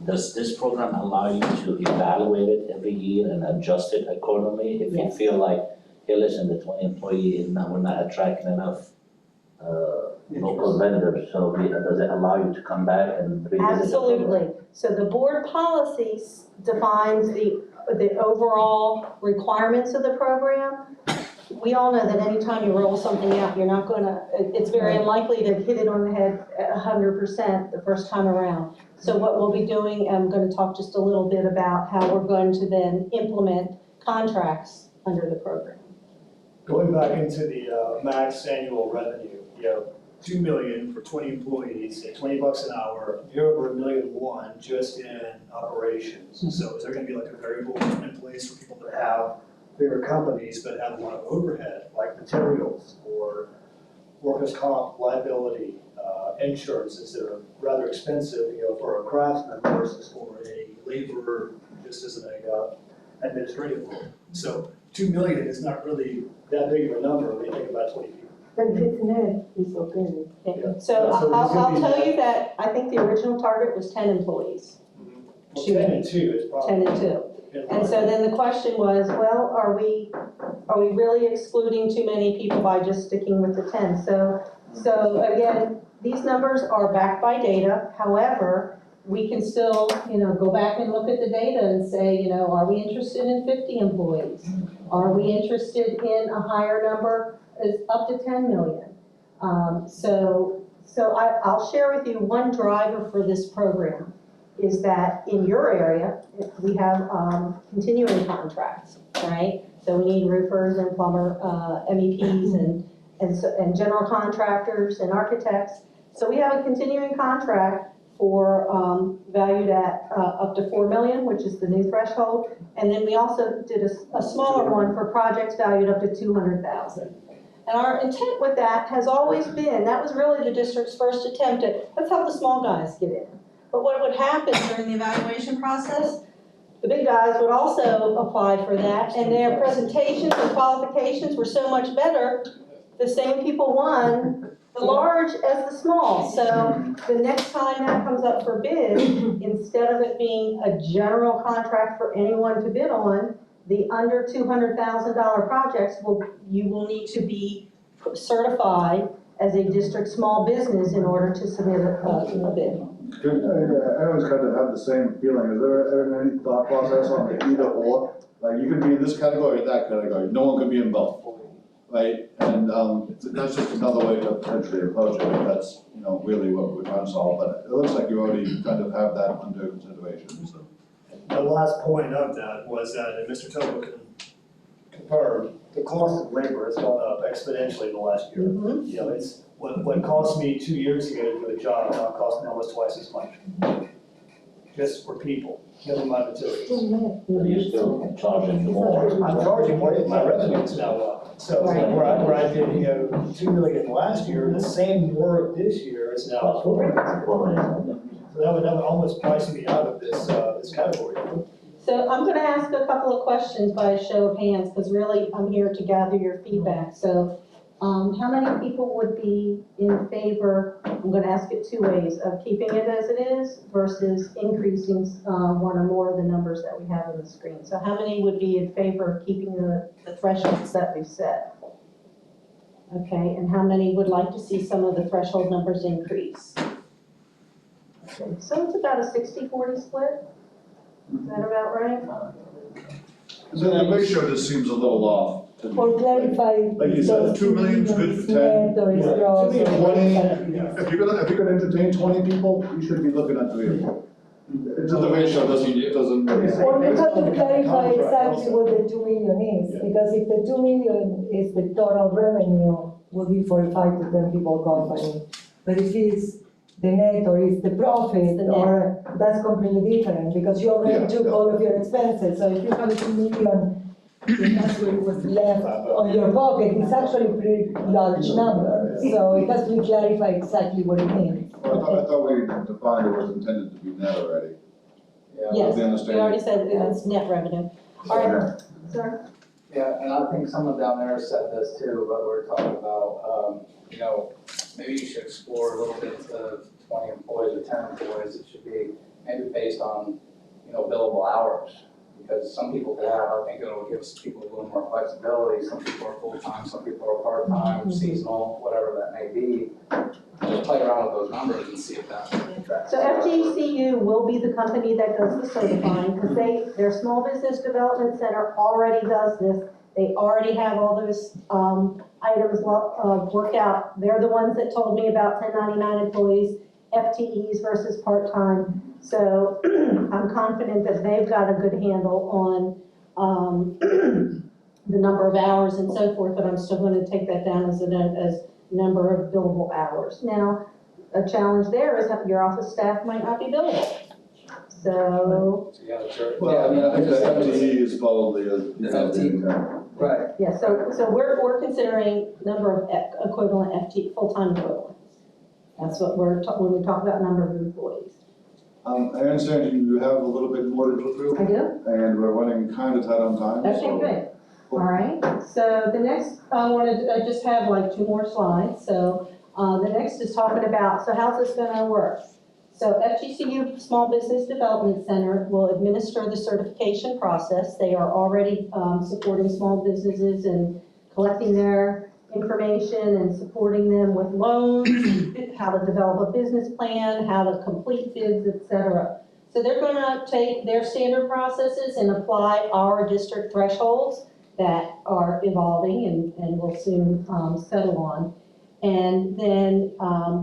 Does this program allow you to evaluate it every year and adjust it accordingly? If you feel like, hey, listen, the 20 employee, we're not attracting enough local vendors, so does it allow you to come back and revisit the program? Absolutely. So the board policies defines the overall requirements of the program. We all know that anytime you roll something out, you're not gonna, it's very unlikely to hit it on the head 100% the first time around. So what we'll be doing, I'm gonna talk just a little bit about how we're going to then implement contracts under the program. Going back into the max annual revenue, 2 million for 20 employees at $20 an hour, you're over $1.1 million just in operations. So is there gonna be like a variable in place for people that have bigger companies but have a lot of overhead, like materials or workers' comp, liability, insurances that are rather expensive, for a craftsman versus for a laborer, just as an administrative role. So 2 million is not really that big of a number when you think about 20 people. But if it's net, it's okay. Okay. So I'll tell you that I think the original target was 10 employees. Well, 10 and 2 is probably. 10 and 2. And so then the question was, well, are we really excluding too many people by just sticking with the 10? So again, these numbers are backed by data. However, we can still, go back and look at the data and say, are we interested in 50 employees? Are we interested in a higher number, up to 10 million? So I'll share with you one driver for this program is that in your area, we have continuing contracts, right? So we need roofers and plumber, MEPs and general contractors and architects. So we have a continuing contract for valued at up to 4 million, which is the new threshold. And then we also did a smaller one for projects valued up to 200,000. And our intent with that has always been, that was really the district's first attempt at, let's help the small guys get in. But what would happen during the evaluation process, the big guys would also apply for that, and their presentations and qualifications were so much better, the same people won the large as the small. So the next time that comes up for bid, instead of it being a general contract for anyone to bid on, the under $200,000 projects you will need to be certified as a district small business in order to submit a bid. I always kind of have the same feeling. Is there ever any thought process on the either or? Like, you can be in this category or that category. No one can be in both, right? And that's just another way to potentially approach it. That's, really what we're trying to solve. But it looks like you already kind of have that under consideration, so. The last point of that was that, and Mr. Tobo can confirm, the cost of labor has gone up exponentially in the last year. what cost me 2 years ago to do a job, now it costs me almost twice as much. Just for people, never mind materials. But you're still charging more. I'm charging more, my revenue is now up. So where I did, 2 million last year, the same work this year is now 4 million. So that would almost price me out of this category. So I'm gonna ask a couple of questions by a show of hands, because really I'm here to gather your feedback. So, how many people would be in favor, I'm gonna ask it two ways, of keeping it as it is versus increasing, one or more of the numbers that we have on the screen? So how many would be in favor of keeping the thresholds that we've set? Okay, and how many would like to see some of the threshold numbers increase? Okay, so it's about a 60-40 split? Is that about right? The ratio just seems a little off. For clarify. Like you said, 2 million is good for 10. Net or is gross or 20, whatever. if you're gonna entertain 20 people, you should be looking at 3 of them. It's just the ratio doesn't really say. Well, you have to clarify exactly what the 2 million is, because if the 2 million is the total revenue, will be for a 5 to 10 people company. But if it's the net or is the profit, The net. or that's completely different, because you already Yeah, took yeah. all of your expenses. So if you have a 2 million, if that's what was left on your pocket, it's actually a pretty large number. So it has to be clarified exactly what it means. Well, I thought we defined it was intended to be net already. Yes, We understand. we already said it's net revenue. All right, sir? Yeah, and I think someone down there said this too, but we're talking about, maybe you should explore a little bit instead of 20 employees or 10 employees, it should be maybe based on, billable hours. Because some people could have, I think it'll give people a little more flexibility, some people are full-time, some people are part-time, seasonal, whatever that may be. Just play around with those numbers and see if that tracks. So FGCU will be the company that does the certifying, because their Small Business Development Center already does this. They already have all those items worked out. They're the ones that told me about 1099 employees, FTEs versus part-time. So I'm confident that they've got a good handle on the number of hours and so forth, but I'm still going to take that down as number of billable hours. Now, a challenge there is that your office staff might not be billable. So, Well, I mean, I think the FTE is probably a. Right. yeah, so we're considering number of equivalent FT, full-time equivalents. That's what when we talk about number of employees. I understand you have a little bit more to go through. I do? And we're running kind of tight on time. Okay, so- good. All right, so the next, I just have like 2 more slides. So the next is talking about, so how's this gonna work? So FGCU Small Business Development Center will administer the certification process. They are already supporting small businesses and collecting their information and supporting them with loans, how to develop a business plan, how to complete bids, etc. So they're gonna take their standard processes and apply our district thresholds that are evolving and will soon settle on. And then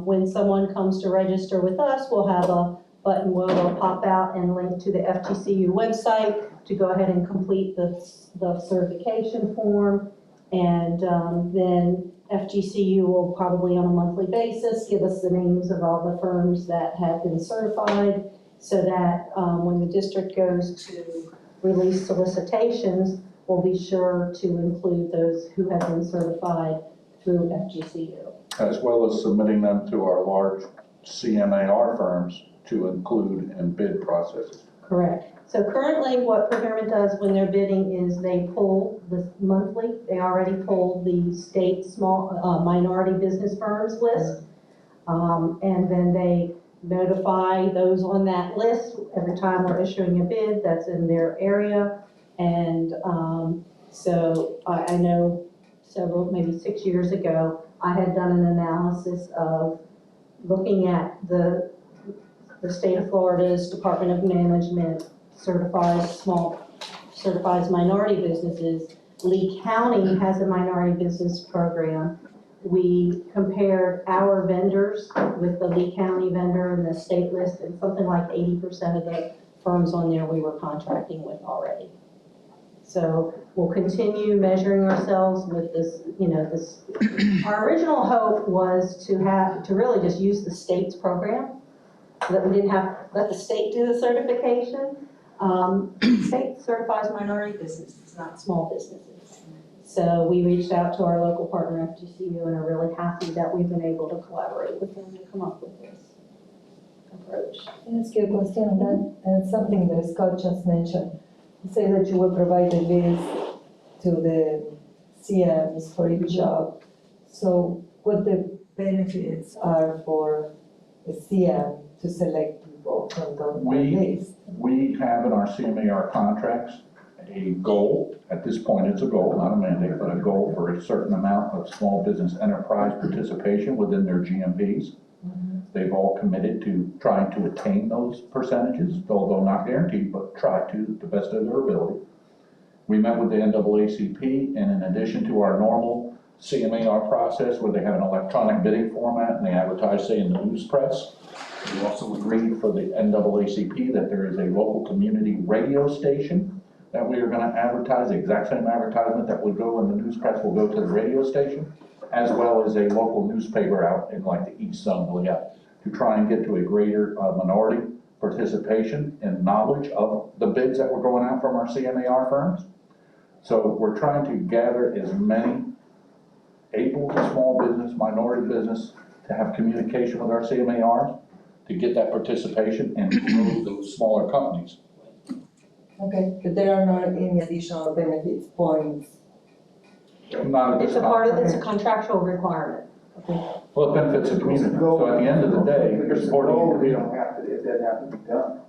when someone comes to register with us, we'll have a button where it'll pop out and link to the FGCU website to go ahead and complete the certification form. And then FGCU will probably on a monthly basis give us the names of all the firms that have been certified, so that when the district goes to release solicitations, we'll be sure to include those who have been certified through FGCU. As well as submitting them to our large CMAR firms to include in bid processes. Correct. So currently what procurement does when they're bidding is they pull the monthly, they already pulled the state small minority business firms list. And then they notify those on that list every time we're issuing a bid that's in their area. And so I know maybe 6 years ago, I had done an analysis of looking at the state of Florida's Department of Management certifies minority businesses. Lee County has a minority business program. We compared our vendors with the Lee County vendor and the state list, and something like 80% of the firms on there we were contracting with already. So we'll continue measuring ourselves with this, this. Our original hope was to really just use the state's program, so that we didn't let the state do the certification. State certifies minority businesses, not small businesses. So we reached out to our local partner, Fgcu, and are really happy that we've been able to collaborate with them to come up with this approach. Can I ask you a question on that? And something that Scott just mentioned. You say that you will provide the list to the CMs for each job. So what the benefits are for the CM to select people from the list? We have in our CMAR contracts a goal, at this point it's a goal, not a mandate, but a goal for a certain amount of small business enterprise participation within their GMPs. They've all committed to trying to attain those percentages, although not guaranteed, but try to the best of their ability. We met with the NAACP, and in addition to our normal CMAR process where they have an electronic bidding format and they advertise, say, in the news press, we also agreed for the NAACP that there is a local community radio station that we are going to advertise, the exact same advertisement that would go in the news press will go to the radio station, as well as a local newspaper out in like the East Zone, to try and get to a greater minority participation and knowledge of the bids that were going out from our CMAR firms. So we're trying to gather as many able to small business, minority business, to have communication with our CMARs, to get that participation and grow those smaller companies. Okay, but there are not any additional benefits points. Not at this time. It's a contractual requirement. Well, it benefits the community. So at the end of the day, you're supporting. We don't have to, if that have to be done.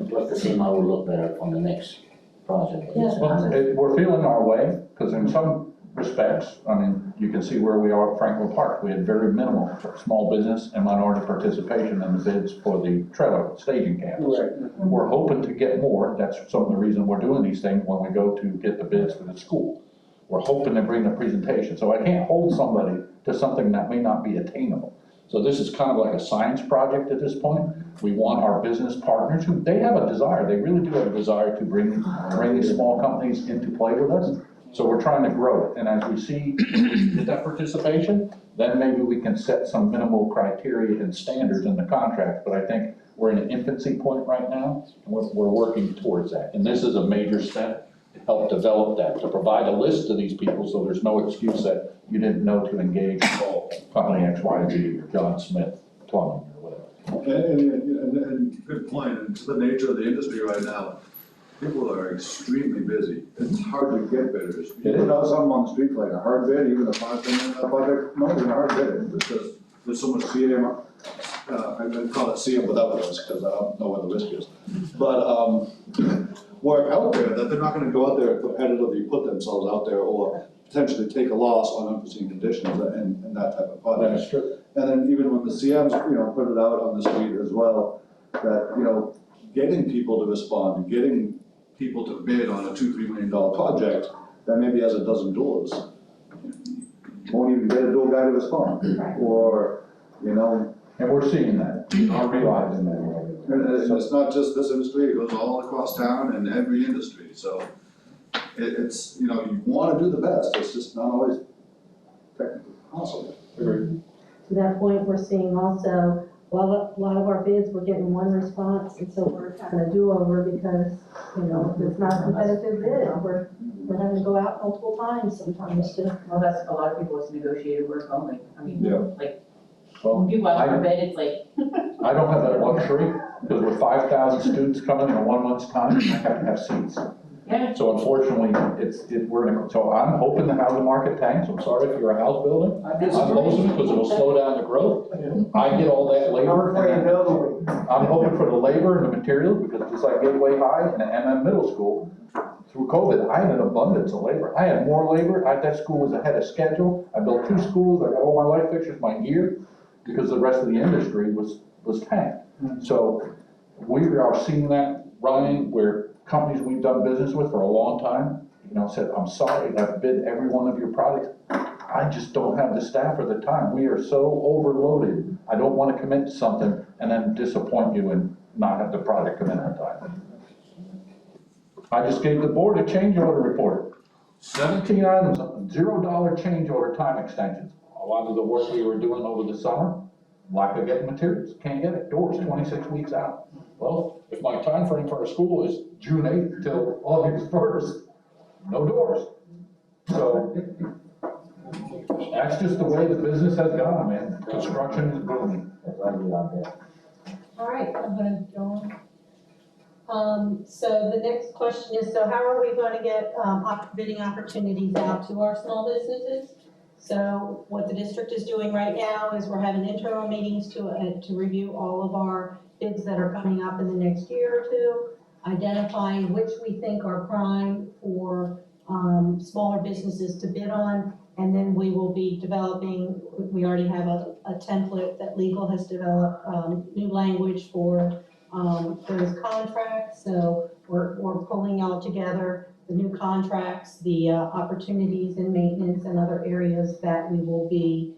Plus the CMAR will look better on the next project. Well, we're feeling our way, because in some respects, I mean, you can see where we are at Franklin Park. We had very minimal small business and minority participation in the bids for the trailer staging campus. We're hoping to get more. That's some of the reason we're doing these things when we go to get the bids for the school. We're hoping to bring the presentation. So I can't hold somebody to something that may not be attainable. So this is kind of like a science project at this point. We want our business partners who, they have a desire, they really do have a desire to bring these small companies into play with us. So we're trying to grow it. And as we see get that participation, then maybe we can set some minimal criteria and standards in the contract. But I think we're in an infancy point right now, and we're working towards that. And this is a major step to help develop that, to provide a list to these people so there's no excuse that you didn't know to engage company X, Y, Z, or John Smith Plumbing or whatever. And good point, and to the nature of the industry right now, people are extremely busy. It's hard to get bidders. You put out something on the street like a hard bid, even a $5 million project, not even a hard bid, it's just, there's so much CM, I call it CM without the risk, because I don't know what the risk is. But, work out there that they're not gonna go out there and competitively put themselves out there or potentially take a loss on unforeseen conditions and that type of project. That's true. And then even when the CMs, put it out on the street as well, that, getting people to respond, getting people to bid on a $2-3 million project that maybe has a dozen doors. Won't even get a door guy to respond, or, And we're seeing that, we're realizing that. and it's not just this industry, it goes all across town and every industry, so it's, you wanna do the best, it's just not always technically possible. Agreed. To that point, we're seeing also, a lot of our bids, we're getting one response, and so we're having a do-over because, if it's not a competitive bid, we're having to go out multiple times sometimes to. Well, that's, a lot of people, it's negotiated work only. I mean, Yeah. like, Well, when people ask for bid, it's like. I don't have that luxury, because with 5,000 students coming in 1 month's time, I have to have seats. Yeah. So unfortunately, so I'm hoping the housing market tanks. I'm sorry if you're a house builder. I'm hoping because it'll slow down the growth. I get all that labor. I'm hoping for the labor and the materials, because just like Gateway High and MM Middle School, through COVID, I had an abundance of labor. I had more labor. That school was ahead of schedule. I built 2 schools. I got all my light fixtures my year, because the rest of the industry was tanked. So we are seeing that, Ryan, where companies we've done business with for a long time, said, I'm sorry, I've bid every one of your products. I just don't have the staff or the time. We are so overloaded. I don't want to commit to something and then disappoint you and not have the product come in on time. I just gave the board a change order report. 17 items, $0 change order time extensions. A lot of the work we were doing over the summer, lack of getting materials, can't get it, doors 26 weeks out. Well, if my time frame for a school is June 8th till August 1st, no doors. So that's just the way the business has gone, man. Construction is booming. That's why we are there. All right, I'm gonna go on. So the next question is, so how are we going to get bidding opportunities out to our small businesses? So what the district is doing right now is we're having internal meetings to review all of our bids that are coming up in the next year or two, identifying which we think are prime for smaller businesses to bid on, and then we will be developing, we already have a template that legal has developed, new language for those contracts. So we're pulling all together the new contracts, the opportunities in maintenance and other areas that we will be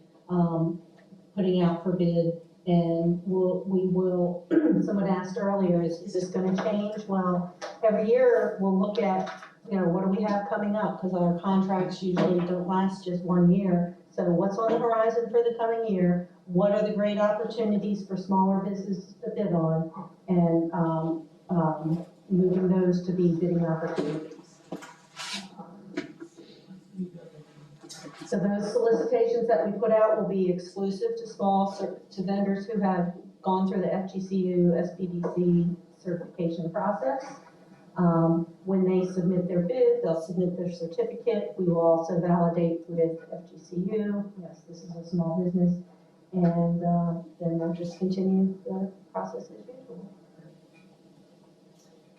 putting out for bid. And we will, someone asked earlier, is this gonna change? Well, every year we'll look at, what do we have coming up? Because our contracts usually don't last just 1 year. So what's on the horizon for the coming year? What are the great opportunities for smaller businesses to bid on? And moving those to be bidding opportunities. So those solicitations that we put out will be exclusive to vendors who have gone through the Fgcu, SPDC certification process. When they submit their bid, they'll submit their certificate. We will also validate with Fgcu, yes, this is a small business, and then we'll just continue the process as usual.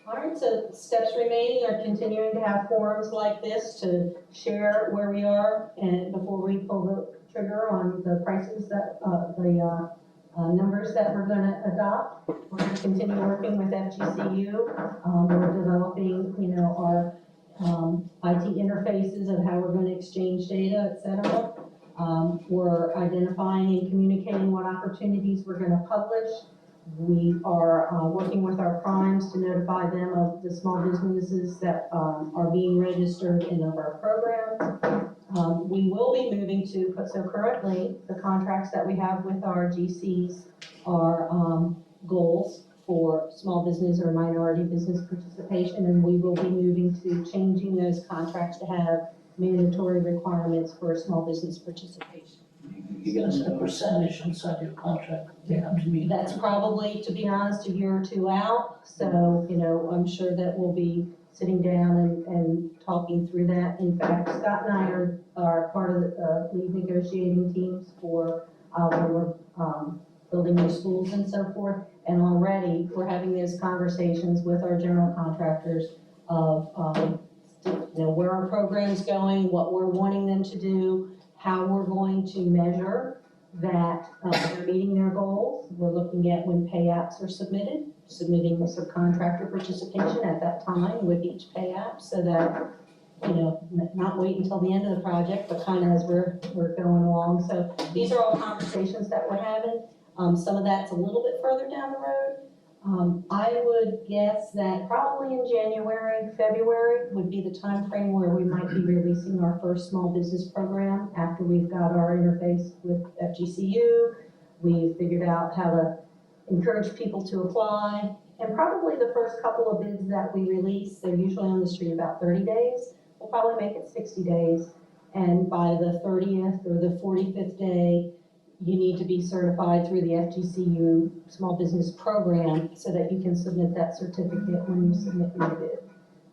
All right, so steps remaining are continuing to have forums like this to share where we are and before we pull the trigger on the prices that, numbers that we're gonna adopt. We're gonna continue working with Fgcu. We're developing, our IT interfaces of how we're gonna exchange data, et cetera. We're identifying and communicating what opportunities we're gonna publish. We are working with our primes to notify them of the small businesses that are being registered in our programs. We will be moving to, so currently, the contracts that we have with our GCs are goals for small business or minority business participation, and we will be moving to changing those contracts to have mandatory requirements for small business participation. You're gonna set a percentage inside your contract. That's probably, to be honest, a year or two out. So, I'm sure that we'll be sitting down and talking through that. In fact, Scott and I are part of the lead negotiating teams for when we're building new schools and so forth. And already we're having those conversations with our general contractors of, where our program's going, what we're wanting them to do, how we're going to measure that they're meeting their goals. We're looking at when pay apps are submitting the subcontractor participation at that time with each pay app so that, not wait until the end of the project, but kind of as we're going along. So these are all conversations that we're having. Some of that's a little bit further down the road. I would guess that probably in January, February would be the time frame where we might be releasing our first small business program after we've got our interface with Fgcu. We've figured out how to encourage people to apply. And probably the first couple of bids that we release, they're usually on the street about 30 days. We'll probably make it 60 days. And by the 30th or the 45th day, you need to be certified through the Fgcu Small Business Program so that you can submit that certificate when you submit your bid.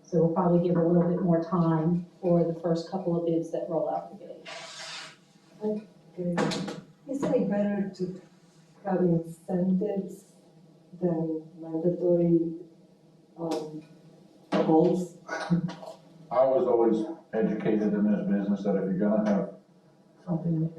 So we'll probably give a little bit more time for the first couple of bids that roll out the gate. Okay. Isn't it better to have incentives than mandatory goals? I was always educated in this business that if you're gonna have something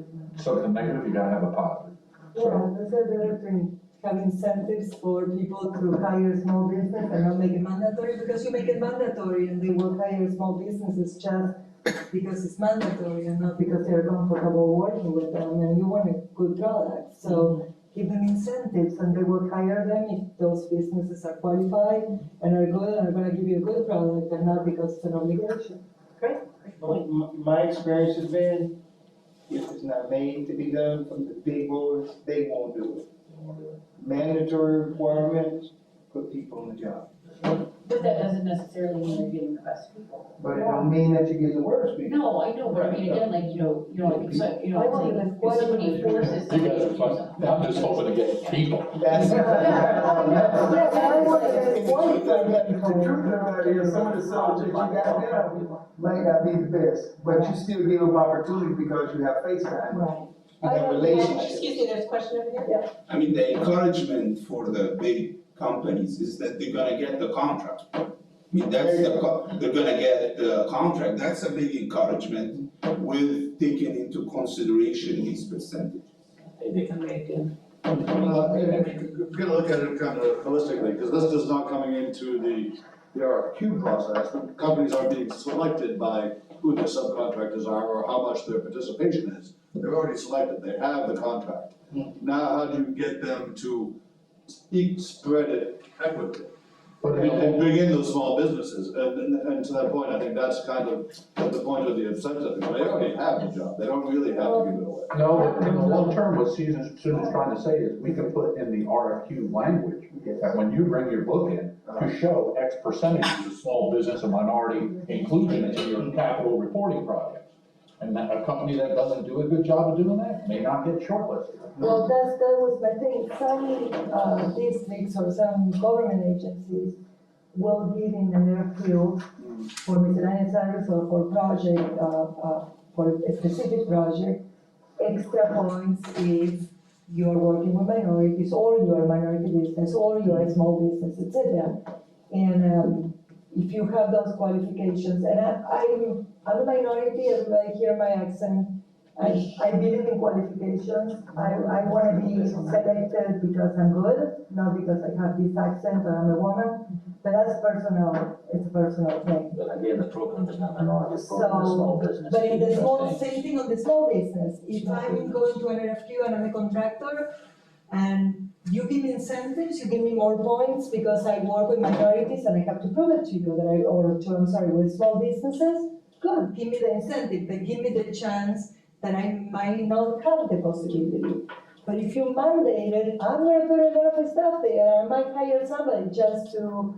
negative, you gotta have a positive. Yeah, that's it, better to have incentives for people to hire small business and not make it mandatory, because you make it mandatory and they will hire small businesses just because it's mandatory and not because they're comfortable working with them and you want a good product. So give them incentives, and they will hire them if those businesses are qualified and are good and are gonna give you a good product, and not because it's an obligation. My experience has been, if it's not made to be done from the big boys, they won't do it. Mandatory requirements, put people on the job. But that doesn't necessarily mean you're getting the best people. But it don't mean that you're getting the worst people. No, I know, but I mean, again, like, like, so, I want like, them if somebody forces You somebody guys to are do fun. something. I'm just hoping to get people. That's. Yeah, but I want them qualified. The truth of the matter is, some of the subjects you got now might not be the best, but you still give them opportunity because you have FaceTime. Right. You have relationships. Excuse me, there's a question over here? Yeah. I mean, the encouragement for the big companies is that they're gonna get the contract. I mean, that's they're gonna get the contract, that's a big encouragement with taking into consideration these percentages. They can make it. We're gonna look at it kind of holistically, because this is not coming into the RFQ process. The companies aren't being selected by who their subcontractors are or how much their participation is. They're already selected, they have the contract. Now, how do you get them to spread it equitably? And bring in those small businesses, and to that point, I think that's kind of the point of the incentive. They already have the job, they don't really have to give it away. No, but in the long term, what Susan's trying to say is we can put in the RFQ language that when you bring your book in, to show X percentage of small business and minority inclusion in your capital reporting projects. And that a company that doesn't do a good job of doing that may not get shortlisted. Well, that was my thing. Some districts or some government agencies will give in an RFQ for miscellaneous service or for project, for a specific project, extra points if you are working with minorities, or you are a minority business, or you are a small business, etc. And if you have those qualifications, and I'm a minority, everybody hear my accent, I believe in qualifications. I wanna be selected because I'm good, not because I have this accent or I'm a woman, but that's personal, it's a personal thing. But again, the program is not minority, the program is small business. But in the small, same thing on the small business, if I'm going to an RFQ and I'm a contractor, and you give me incentives, you give me more points because I work with minorities and I have to prove it to you that with small businesses, good, give me the incentive, but give me the chance that I might not have the possibility. But if you mandate it, I'm gonna put a lot of stuff there, I might hire somebody just to,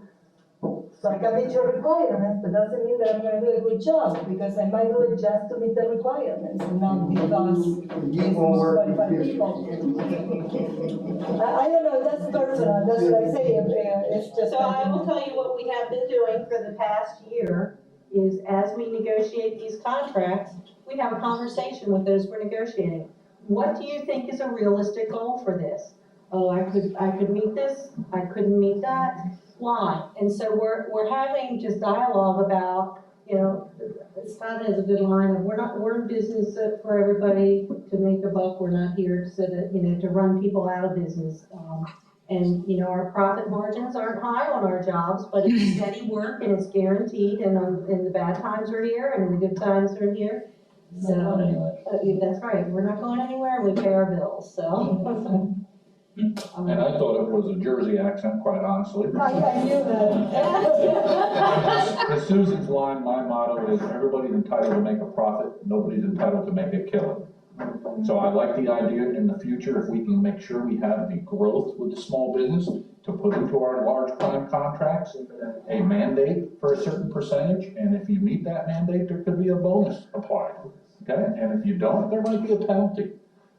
so I can meet your requirements, but doesn't mean that I'm gonna do a good job, because I might do it just to meet the requirements, and not because it's qualified people. I don't know, that's personal, that's what I say, it's just. So I will tell you what we have been doing for the past year is as we negotiate these contracts, we have a conversation with those we're negotiating. What do you think is a realistic goal for this? Oh, I could meet this, I couldn't meet that, why? And so we're having just dialogue about, Scott has a good line of, we're in business for everybody to make a buck, we're not here so that, to run people out of business. And, our profit margins aren't high on our jobs, but it's steady work and it's guaranteed, and the bad times are here and the good times are here. So, that's right, we're not going anywhere, and we pay our bills, so. And I thought it was a Jersey accent, quite honestly. I knew that. As Susan's line, my motto is everybody's entitled to make a profit, nobody's entitled to make a killing. So I like the idea in the future, if we can make sure we have the growth with the small business to put into our large prime contracts, a mandate for a certain percentage, and if you meet that mandate, there could be a bonus applied, okay? And if you don't, there might be a penalty.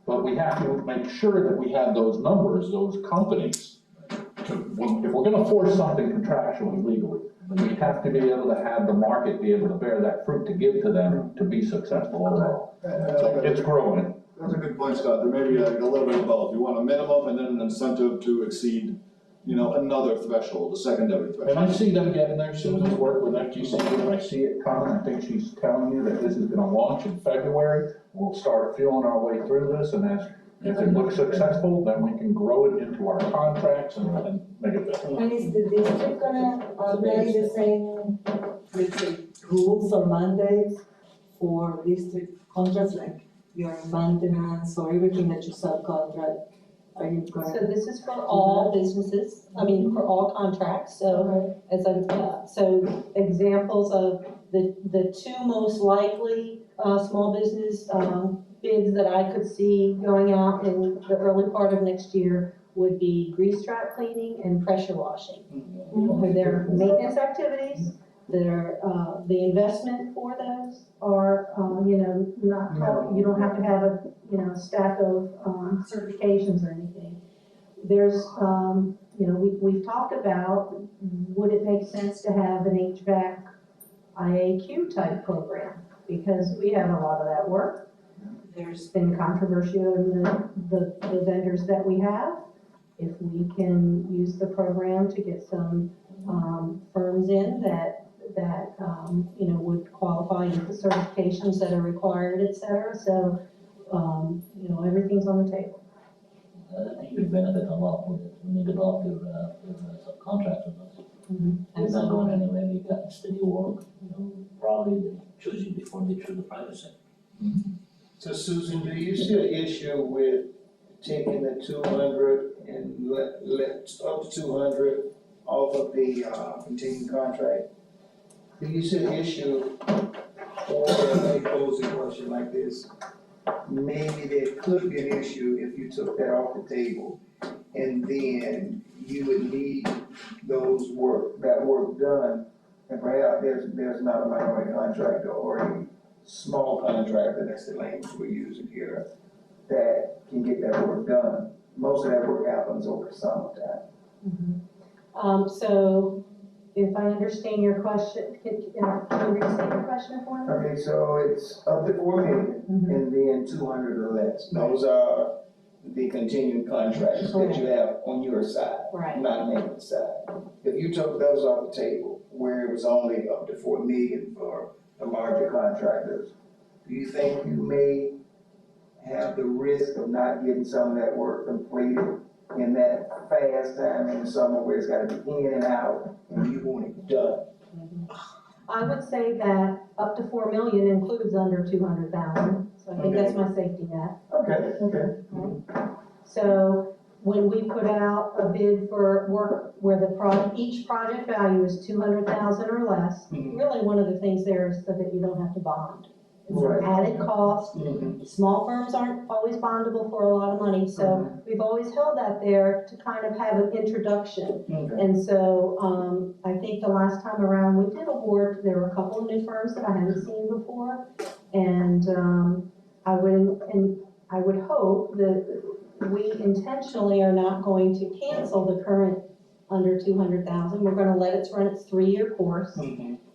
But we have to make sure that we have those numbers, those companies. If we're gonna force something contractually, legally, we have to be able to have the market be able to bear that fruit to give to them to be successful overall. So it's growing. That's a good point, Scott. There may be a little bit of both. You want a minimum and then an incentive to exceed, another threshold, a secondary threshold. And I see them getting there. Susan's work with FGCU, I see it coming. I think she's telling you that this is gonna launch in February. We'll start feeling our way through this, and if it looks successful, then we can grow it into our contracts and make it better. And is the district gonna apply the same, let's say, rules or mandates for district contracts, like your maintenance or everything that you subcontract? Are you So gonna? this is for all businesses, I mean, for all contracts, so so examples of the two most likely, small business, bids that I could see going out in the early part of next year would be grease trap cleaning and pressure washing. For their maintenance activities, their, the investment for those are, not, you don't have to have a, stack of, certifications or anything. There's, we've talked about, would it make sense to have an HVAC IAQ type program? Because we have a lot of that work. There's been controversy in the vendors that we have. If we can use the program to get some, firms in that, would qualify with the certifications that are required, et cetera. So, everything's on the table. I think we benefit a lot with it, when you develop your subcontractors. It's not going anywhere, you got steady work, probably they choose you before they choose the private sector. So Susan, do you see an issue with taking the 200 and let up to 200 off of the continuing contract? Do you see an issue, or let me pose a question like this? Maybe there could be an issue if you took that off the table, and then you would need that work done, and perhaps there's not a minority contractor or a small contractor, that's the language we're using here, that can get that work done. Most of that work happens over summertime. So if I understand your question, can you restate your question for me? Okay, so it's up to 4 million, and then 200 or less. Those are the continuing contracts that you have on your side, Right. not maintenance side. If you took those off the table, where it was only up to 4 million for the larger contractors, do you think you may have the risk of not getting some of that work completed in that fast time in the summer where it's gotta be in and out and you want it done? I would say that up to 4 million includes under 200,000, so I think that's my safety net. Okay. So when we put out a bid for work where each project value is 200,000 or less, really one of the things there is so that you don't have to bond. It's an added cost. Small firms aren't always bondable for a lot of money, so we've always held that there to kind of have an introduction. And so, I think the last time around we did award, there were a couple of new firms that I hadn't seen before. And, I would hope that we intentionally are not going to cancel the current under 200,000. We're gonna let it run its 3-year course.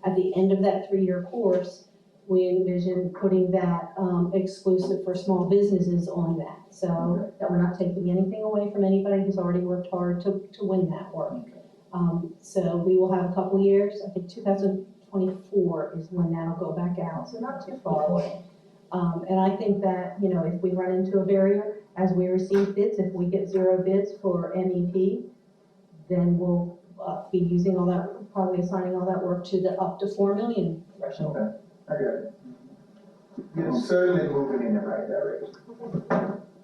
At the end of that 3-year course, we envision putting that, exclusive for small businesses on that. So that we're not taking anything away from anybody who's already worked hard to win that work. So we will have a couple years, I think 2024 is when that'll go back out, so not too far away. And I think that, if we run into a barrier, as we receive bids, if we get 0 bids for MEP, then we'll be using all that, probably assigning all that work to the up to 4 million threshold. Okay, I got it. You're certainly moving in the right direction.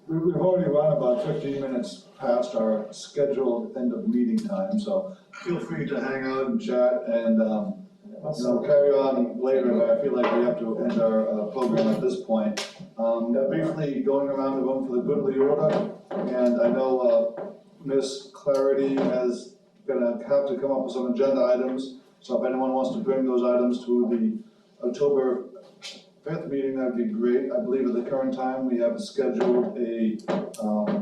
We've already run about 15 minutes past our scheduled end of meeting time, so feel free to hang out and chat and, carry on later, but I feel like we have to end our program at this point. Briefly going around the room for the good of the order, and I know Miss Clarity is gonna have to come up with some agenda items, so if anyone wants to bring those items to the October 5th meeting, that'd be great. I believe at the current time, we have scheduled a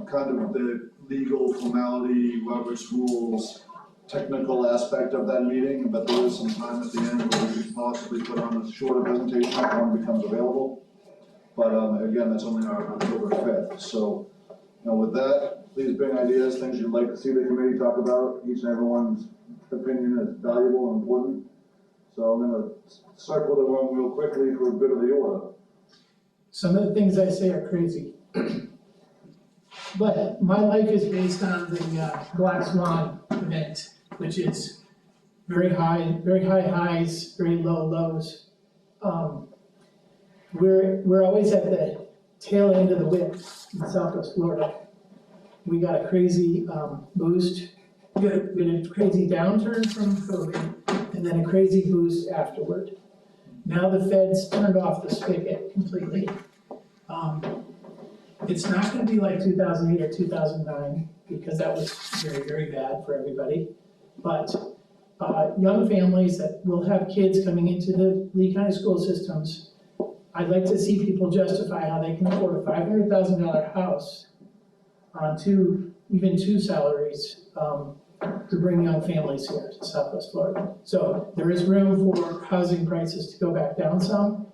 kind of the legal formality, Robert's rules, technical aspect of that meeting, but there is some time at the end where we could possibly put on a shorter presentation if one becomes available. But again, that's only our October 5th. So, with that, please bring ideas, things you'd like to see the committee talk about. Each and everyone's opinion is valuable and important. So I'm gonna circle the room real quickly for a bit of the order. Some of the things I say are crazy. But my life is based on the Black Swan event, which is very high highs, very low lows. We're always at the tail end of the whip in Southwest Florida. we got a crazy boost. We got a crazy downturn from COVID, and then a crazy boost afterward. Now the Fed's turned off the spigot completely. It's not gonna be like 2008 or 2009, because that was very, very bad for everybody. But young families that will have kids coming into the Lee County school systems, I'd like to see people justify how they can afford a $500,000 house on even two salaries, to bring young families here to Southwest Florida. So there is room for housing prices to go back down some,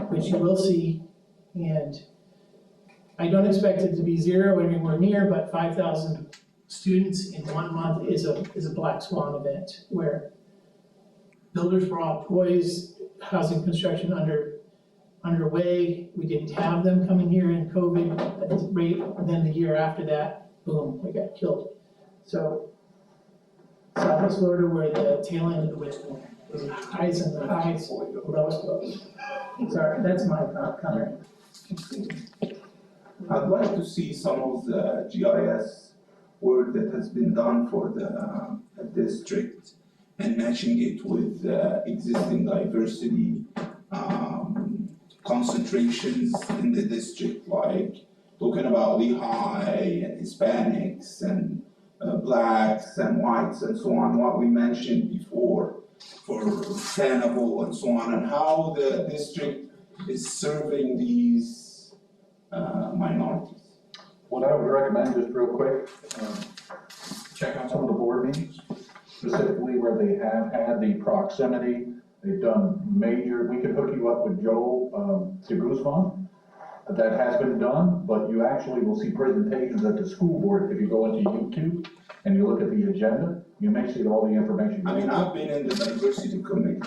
which you will see. And I don't expect it to be zero anywhere near, but 5,000 students in 1 month is a black swan event where builders were all poised, housing construction underway. We didn't have them coming here in COVID at this rate, and then the year after that, boom, we got killed. So Southwest Florida, where the tail end of the whistle was the highs and the highs, lowest lows. Sorry, that's my comment. I'd like to see some of the GIS work that has been done for the district and matching it with existing diversity concentrations in the district, like talking about Lehigh and Hispanics and blacks and whites and so on, what we mentioned before for Sanibel and so on, and how the district is serving these minorities. What I would recommend, just real quick, check out some of the board meetings, specifically where they have had the proximity. They've done major, we can hook you up with Joel de Guzman. That has been done, but you actually will see presentations at the school board. If you go into YouTube and you look at the agenda, you may see all the information. I mean, I've been in the diversity committee,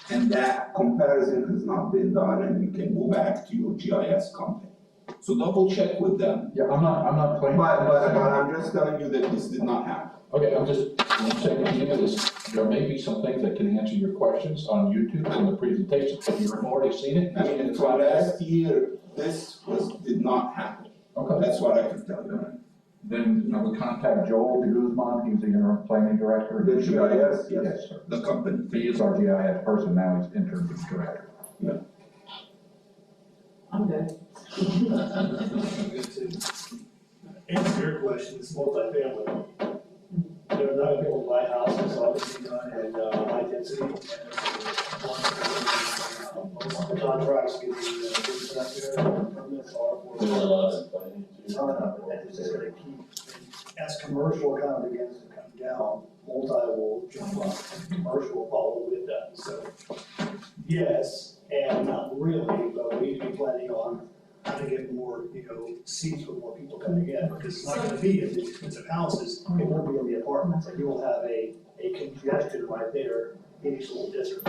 and that comparison has not been done, and you can go back to your GIS company. So double check with them. Yeah, I'm not playing. But I'm just telling you that this did not happen. Okay, I'm saying to you this, there may be some things that can answer your questions on YouTube and the presentations, but you've already seen it. I mean, from last year, this did not happen. Okay. That's what I can tell you. Then I would contact Joel de Guzman, he's the interim planning director. The GIS, yes. Yes, sir. The company. He is our GIS person now, he's interim director. Yeah. I'm good. Answer your question, it's multifamily. They're not gonna be able to buy houses, obviously done in high density. And the contracts getting, permits are for. But that is just gonna keep, as commercial kind of begins to come down, multi will jump up, and commercial will follow with that, so. Yes, and not really, but we need to be planning on how to get more, seats for more people coming in, because it's not gonna be in these expensive houses, it won't be in the apartments, and you will have a congestion right there in each little district.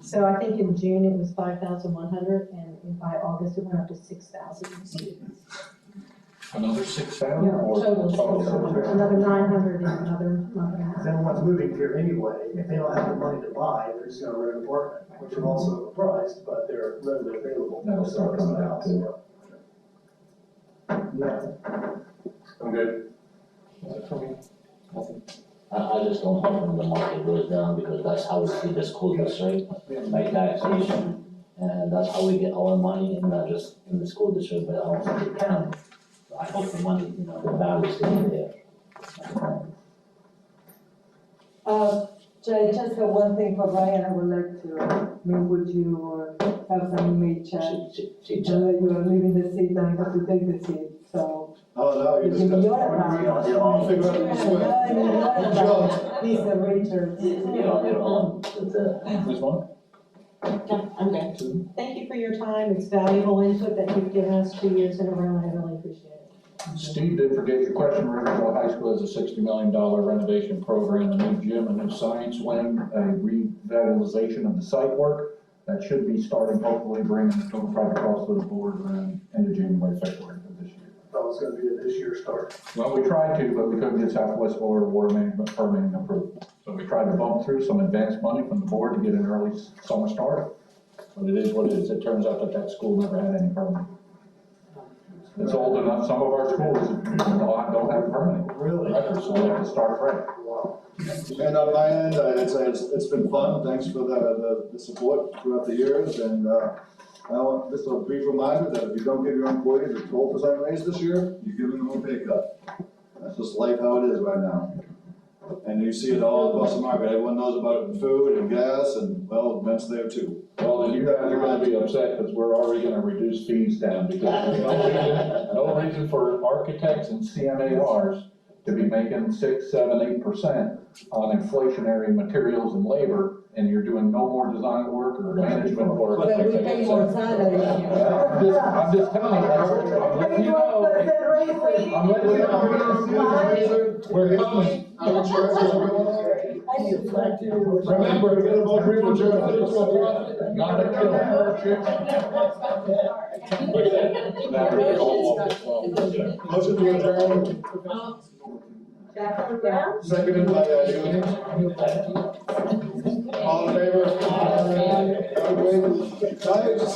So I think in June it was 5,100, and by August it went up to 6,000 students. Another 6,000 Yeah, or total, another 900 in another month and a half. Because everyone's moving here anyway, if they don't have the money to buy, they're just gonna rent an apartment, which are also priced, but they're readily available. That'll start coming down too. Yeah. I'm good. For me, nothing. I just don't hope when the market goes down, because that's how we see the school district, by taxation. And that's how we get our money, and not just in the school district, but also the county. So I hope the money, the value stays there. Jay, just one thing for Ryan, I would like to meet with you or have some email chat. You are leaving the seat and I have to take the seat, so. Oh, no, you just. You're about. Figure out this way. Mr. Richard. You're on, This one? Yeah, I'm good. Thank you for your time, it's valuable input that you've given us 2 years in a row, and I really appreciate it. Steve, didn't forget your question. Riverdale High School has a $60 million renovation program, a new gym, a new science wing, a revitalization of the site work. That should be starting, hopefully bringing the total project cost to the board around end of January, February of this year. That was gonna be a this year start. Well, we tried to, but we couldn't get Southwest Florida Water Management permitting approved. So we tried to bump through some advanced money from the board to get an early summer start. But it is what it is. It turns out that school never had any permit. It's old enough, some of our schools don't have permanent Really? records, so we have to start fresh. And on my end, I'd say it's been fun, thanks for the support throughout the years, and, I want, just a brief reminder that if you don't give your employees a 12% raise this year, you're giving them a pay cut. That's just life how it is right now. And you see it all across the market, everyone knows about it in food and gas, and, well, rent's there too. Well, then you guys are gonna be upset because we're already gonna reduce fees down because there's no reason for architects and CMARs to be making 6, 7, 8% on inflationary materials and labor, and you're doing no more design work or management work. But we pay more salary. I'm just telling you, I'm letting you know. I'm letting you know. We're coming. Remember, we gotta vote for adjournment. Not a killer. Motion to adjourn. Jacqueline Brown? Seconded by, all in favor? Everybody,